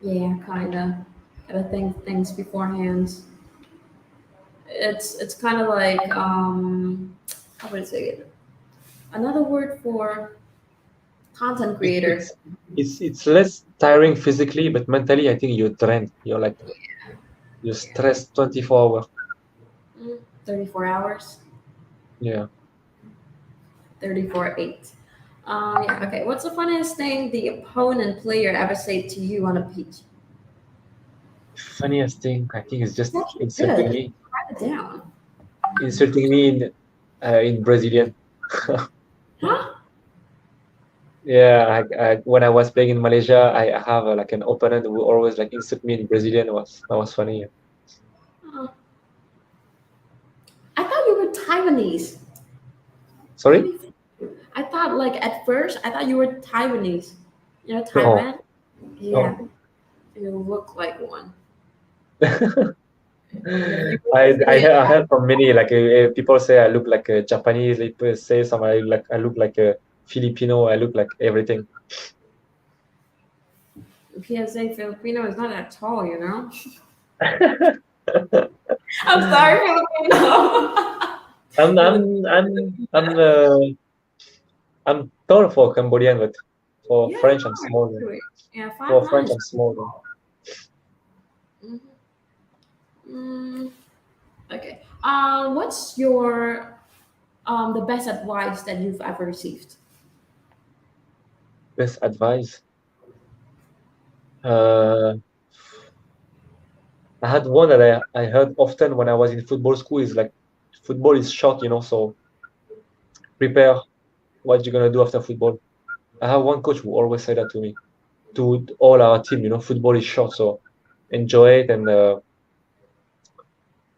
yeah, kinda. Gotta think things beforehand. It's kind of like how would I say it? Another word for content It, creator. it's it's less tiring physically, but mentally, I think you're drained. You're stressed 24 hours. 34 hours, Yeah. 34/8. Yeah, okay. What's the funniest thing the opponent player ever said to you on a pitch? Funniest thing, I think, is It's just actually good. Write it down. insulting me in Brazilian. Huh? Yeah, when I was playing in Malaysia, I have like an opponent who always like insult me in Brazilian. That was funny. Oh, I thought you were Taiwanese. Sorry? Funny. I thought like at first I thought you were Taiwanese. You know No, Taiwan? Yeah, no. you look like one. I And if you were I Brazilian, heard from many like people say I look like a Japanese. People say some I look like a Filipino. I look like everything. PSA Filipino is not that tall, you know? I'm sorry, Filipino. I'm But I'm I'm I'm uh, I'm tall for Cambodian, but for yeah, you French I'm are small. actually. Yeah, For 5'9" French is I'm small. mm-hmm. mm, okay. What's your the best advice that you've ever received? Best advice. Uh, I had one that I heard often when I was in football school is like football is short, so prepare what you're gonna do after football. I have one coach who always said that to me, to all our team, football is short, so enjoy it and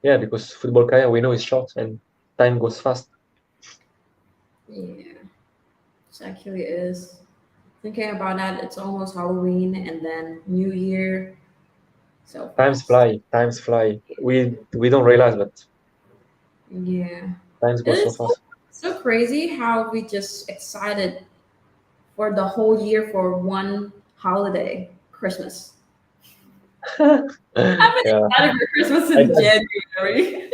yeah, because football career we know is short and time goes fast. Yeah, it actually is. Thinking about that, it's almost Halloween and then New Year. So fast. Times fly. We don't realize, but Yeah. times It go so is fast. so crazy how we just excited for the whole year for one holiday, Christmas. I'm Yeah, excited for Christmas I, in January.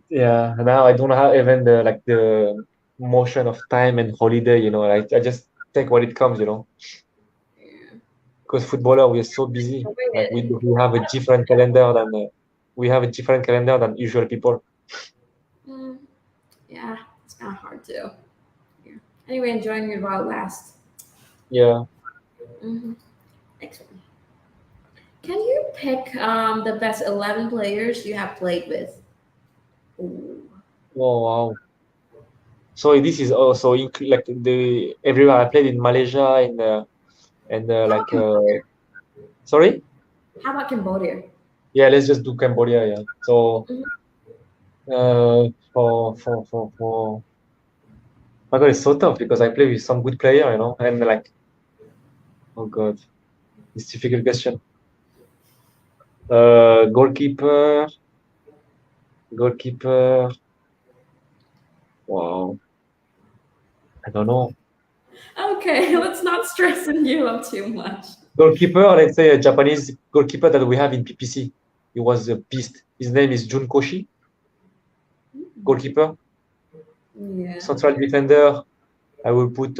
yeah. Now I don't have even the motion of time and holiday. I just take what it comes. Yeah. Because footballer we are so busy. Wait, Like we have a different calendar than usual people. mm, yeah, it's kind of hard too. Yeah. Anyway, enjoying your while last. Yeah. Mm-hmm. Next one. Can you pick the best 11 players you have played with? Ooh. Oh wow. So this is also like the everywhere I played in Malaysia and How about like Cambodia? sorry. How about Cambodia? Yeah, let's just do Cambodia. Yeah. So Mhm. for my God, it's so tough because I play with some good player, and like oh God, it's difficult question. Goalkeeper, goalkeeper. Wow, I don't know. Okay, let's not stressing you up too much. Goalkeeper, let's say a Japanese goalkeeper that we have in PPC. He was a beast. His name is Jun Koshi. Goalkeeper, Yeah. central defender. I will put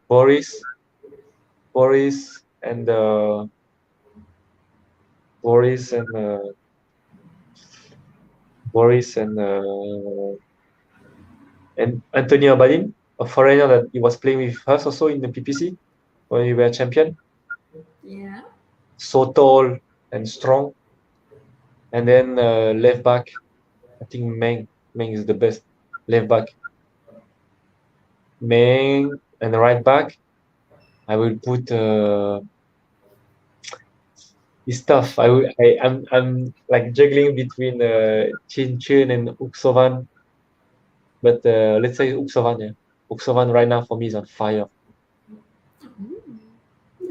Boris, and Boris and Boris and Antonio Abadin, a foreigner that he was playing with us also in the PPC when we were champion. Yeah. So tall and strong. And then left back, I think Meng is the best left back. Meng and right back, I will put It's tough. I'm like juggling between Chin and Uksovan, but let's say Uksovan. Yeah, Uksovan right now for me is on fire.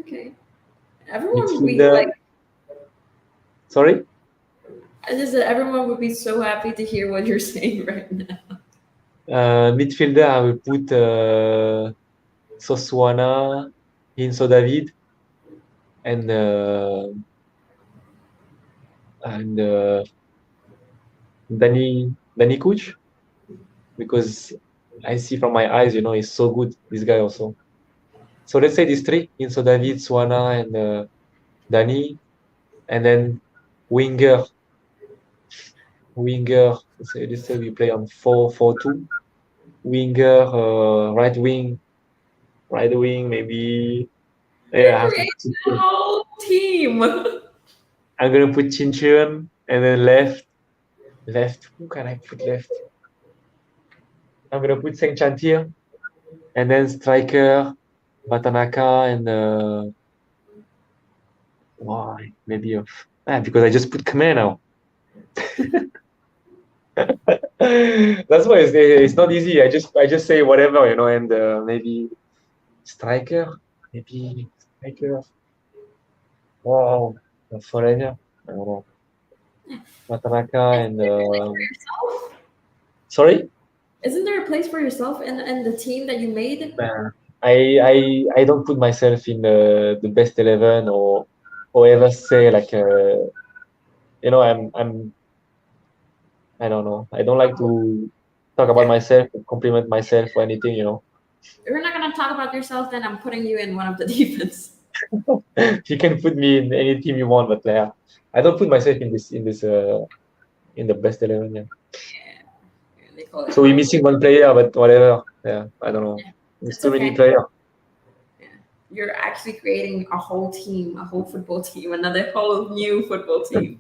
Okay. Everyone would be Midfielder. like, Sorry. I just said everyone would be so happy to hear what you're saying right now. Midfielder, I will put Soswana, Hinso David, and Danny Kuch, because I see from my eyes, he's so good. This guy also. So let's say these three: Hinso David, Swana, and Danny, and then winger. Let's say we play on 4-4-2. Winger, right wing, maybe. Yeah, I You're have to creating put a whole team. I'm gonna put Chinchun, and then left. Who can I put left? I'm gonna put Seng Chantir, and then striker Batanaka, and why maybe because I just put Khmer now. That's why it's not easy. I just say whatever, and maybe striker, maybe striker. Wow, foreigner. I don't know. Batanaka and Yourself? sorry. Isn't there a place for yourself in the team that you made? I don't put myself in the best 11, or ever say like I'm I don't know. I don't like to talk about Okay. myself, compliment myself or anything. If we're not gonna talk about yourself, then I'm putting you in one of the defense. You can put me in any team you want, but yeah, I don't put myself in the best 11. Yeah. Yeah, they call it So we're house. missing one player, but whatever. Yeah, I don't know. Yeah, There's it's too many okay. players. Yeah. You're actually creating a whole team, a whole football team, another whole new football team.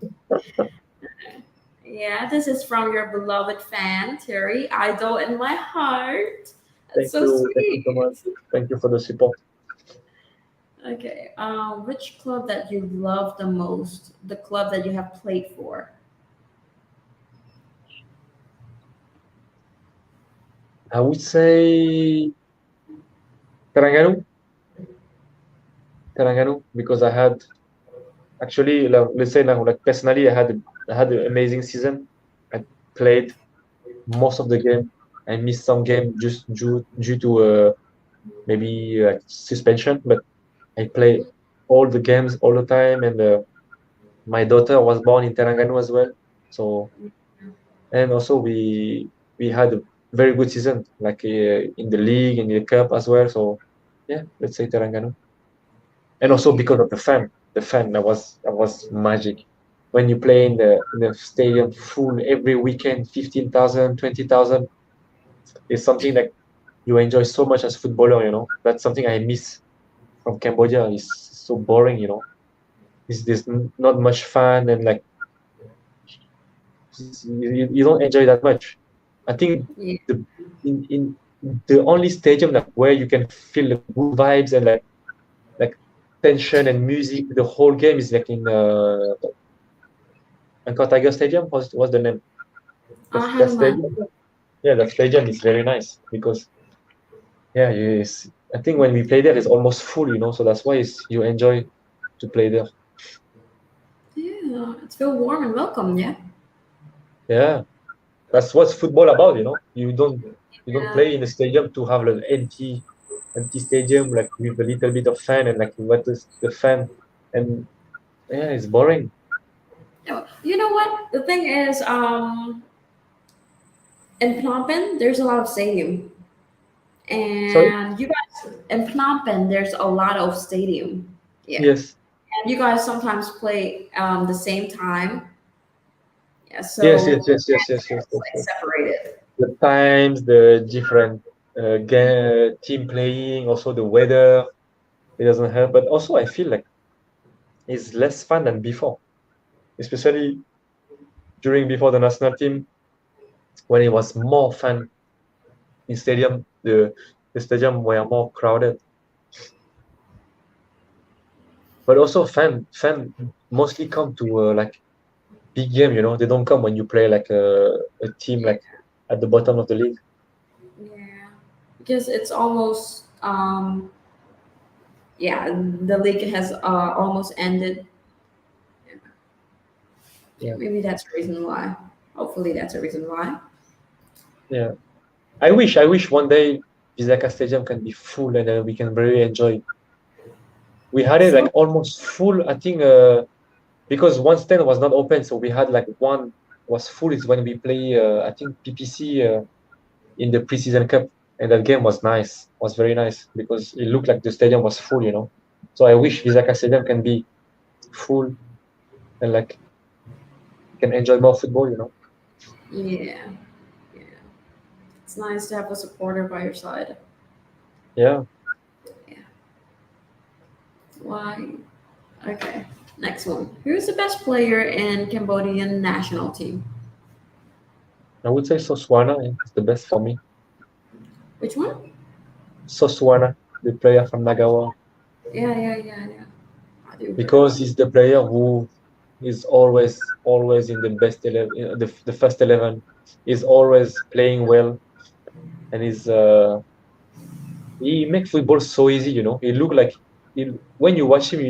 Yeah, this is from your beloved fan, Terry, idol in my heart. That's so Thank you so much. sweet. Thank you for the support. Okay, which club that you love the most? The club that you have played for? I would say Terengganu, because I had actually, like, let's say, like personally, I had an amazing season. I played most of the game. I missed some game just due to maybe suspension, but I play all the games all the time, and my daughter was born in Terengganu as well. So, and also we had a very good season, like in the league, in the cup as well. So, yeah, let's say Terengganu. And also Yeah. because of the fan that was magic. When you play in the stadium full every weekend, 15,000, 20,000, is something that you enjoy so much as footballer. That's something I miss from Cambodia. It's so boring. There's not much fun, and like you don't enjoy that much. I think Yeah. the in the only stadium like where you can feel the good vibes and like tension and music the whole game is like in Angkor Tiger Stadium. What's the name? That Hanuman. stadium. Yeah, that stadium is very nice because yeah, yes. I think when we play there, it's almost full. So that's why you enjoy to play there. Yeah, it's feel warm and welcome. Yeah. Yeah, that's what's football about. You don't Yeah. play in the stadium to have an empty stadium like with a little bit of fan and like what is the fan, and yeah, it's boring. No, you know what? The thing is, in Phnom Penh, there's a lot of stadium, Sorry. and you guys in Phnom Penh, there's a lot of stadium. Yeah, Yes. and you guys sometimes play the same time. Yeah, Yes. Yes. so Yes. Yes. Yes. Yes. it's Yes. like Yes. separated. The times, the different team playing, also the weather, it doesn't help. But also, I feel like it's less fun than before, especially before the national team when it was more fun in stadium. The stadium were more crowded. but also fan mostly come to like big game, you know. They don't come when you play like a team like at the bottom of the league. Yeah, because it's almost yeah, the league has almost ended. Yeah, Maybe that's the reason why. Hopefully, that's the reason why. yeah. I wish one day Visakha Stadium can be full and we can really enjoy. We had it like So almost full, I think, because one stand was not open, so we had like one was full. Is when we play, I think PPC in the preseason cup, and that game was nice, was very nice because it looked like the stadium was full, you know. So I wish Visakha Stadium can be full and like can enjoy more football, you know. yeah, yeah, it's nice to have a supporter by your side. Yeah, Yeah. Why? Okay. Next one. Who's the best player in Cambodian national team? I would say Soswana is the best for me. Which one? Soswana, the player from Nagawa, Yeah. I do heard because about he's the player who is always in the best 11, the first 11. Is always playing well, and he makes football so easy, you know. He look like when you watch him,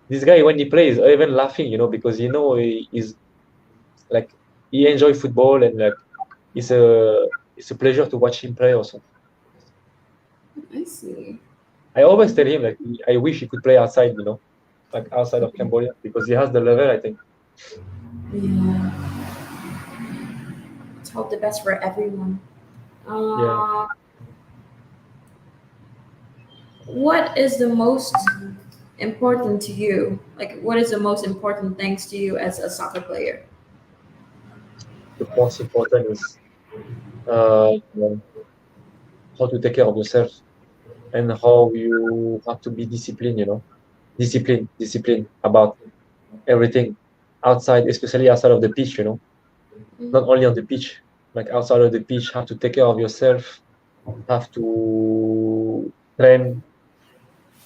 this guy when he plays, even laughing, you know, because you know he is like he enjoy football and like it's a pleasure to watch him play also. it. I see. I always tell him like I wish he could play outside, you know, like outside of Cambodia because he has the level, I think. Yeah. Let's hope the best for everyone. Yeah. Uh, what is the most important to you? Like, what is the most important things to you as a soccer player? The most important is uh, how to take care of yourself and how you have to be disciplined, you know, discipline about everything outside, especially outside of the pitch, you know, not only on the pitch, like outside of the pitch, have to take care of yourself, have to train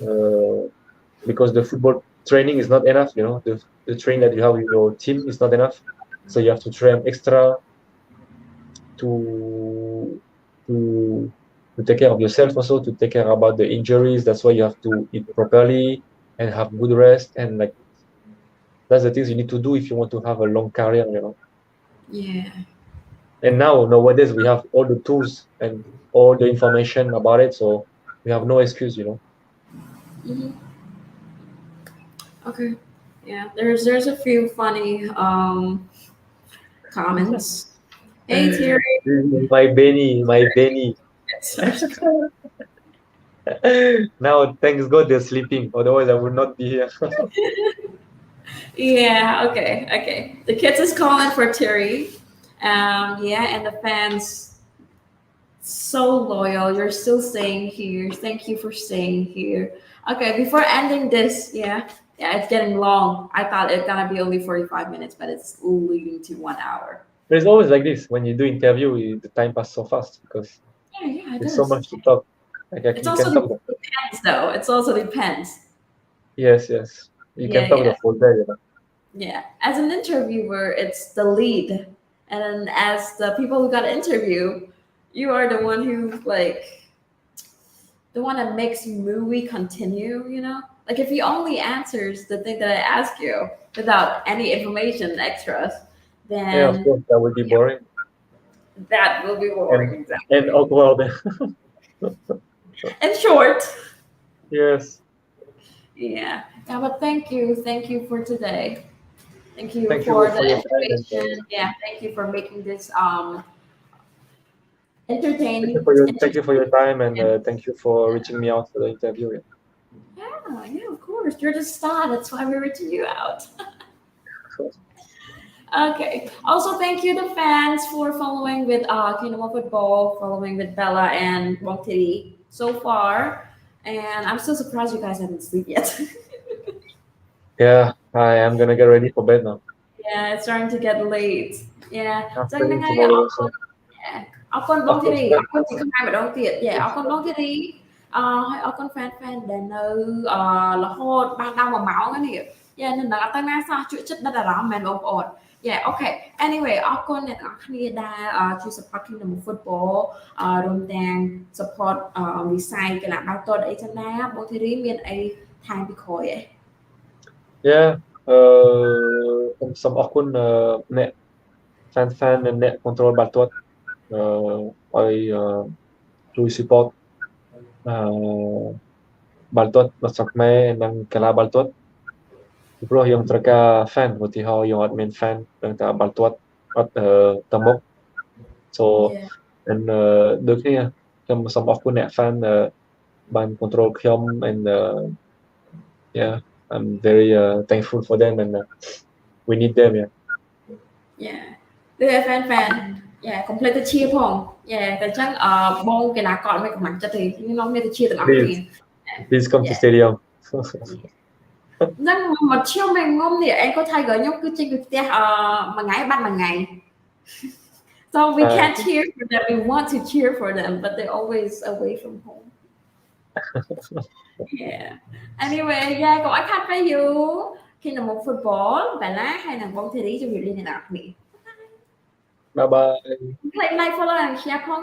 uh, because the football training is not enough, you know, the training that you have with your team is not enough. So you have to train extra to to to take care of yourself also, to take care about the injuries. That's why you have to eat properly and have good rest and like that's the things you need to do if you want to have a long career, you know. Yeah. And now nowadays we have all the tools and all the information about it, so we have no excuse, you know. hmm Okay. Yeah. There's a few funny comments. Hey Thierry. My Benny. It's- Now, thanks God they're sleeping. Otherwise, I would not be here. yeah. Okay. The kids is calling for Terry. Yeah, and the fans so loyal. You're still staying here. Thank you for staying here. Okay, before ending this, yeah, it's getting long. I thought it's gonna be only 45 minutes, but it's leading to 1 hour. It's always like this. When you do interview, the time passes so fast because Yeah, it there's so does. much to talk. Like It's you can also talk. depends, though. It's also depends. Yes. You Yeah, can talk yeah, the whole day, you know. yeah. As an interviewer, it's the lead, and then as the people who got interview, you are the one who like the one that makes movie continue, you know? Like if he only answers the thing that I ask you without any information extras, Yeah, of then course, that would be boring that will be boring, and exactly. awkward. In short, Yes. yeah. Yeah, but thank you for today. Thank you Thank for you the for your time and information. Yeah, thank you for making this entertaining. thank you for your time and And thank you for reaching me out for the interview. Yeah. yeah, of course. You're the star. That's why we're reaching you out. Okay. Also, thank you the fans for following with Kingdom of Football, following with Bella and Wong Titty so far. And I'm still surprised you guys haven't slept yet. Yeah, I am gonna get ready for bed now. yeah, it's starting to get late. Yeah. I'm So planning ngay tomorrow also. yeah. Ako Wong Of course, Titty. bed. Ako si kamay ba dong tiệt. Yeah, ako Wong Titty. ហើយអរគុណ fan ដែលនៅរហូតបានដល់1ម៉ោងហ្នឹងនេះយ៉ានឹងដល់ទៅណាសោះជួយចិត្តដិតអារម្មណ៍មែនបងប្អូនយ៉ាអូខេ anyway អរគុណអ្នកទាំងអស់គ្នាដែលជួយ support Kingdom of Football រួមទាំង support វិស័យកីឡាបាល់ទាត់អីចឹងដែរបង Thierry មានអីថែមពីក្រោយឯង Yeah ខ្ញុំសូមអរគុណអ្នក fan និងអ្នក control បាល់ទាត់ឲ្យជួយ support បាល់ទាត់របស់ស្រុកខ្មែរនិងកីឡាបាល់ទាត់ពីព្រោះយើងត្រូវការ fan ឧទាហរណ៍យើងអត់មាន fan ដឹងតែបាល់ទាត់អត់ទៅមុខ so ដូចគ្នាខ្ញុំសូមអរគុណអ្នក fan បាន control ខ្ញុំ and yeah I'm very thankful for them and we need them yeah ដូច fan yeah complete ទៅ cheer ផង yeah តែចឹងបងកីឡាករមិនកម្លាំងចិត្តទេខ្ញុំមានទៅ cheer ទាំងអស់គ្នា please come to stadium ហ្នឹងមកឈៀវមិនងុំនេះអេក៏ Tiger ខ្ញុំគឺចេញពីផ្ទះមួយថ្ងៃបាត់មួយថ្ងៃ so we can't cheer for them we want to cheer for them but they're always away from home yeah anyway yeah កុំឲ្យខាត់ពេលយូរ Kingdom of Football បែឡាហើយនឹងបង Thierry ជម្រាបលាអ្នកទាំងអស់គ្នា bye bye like follow and share ផង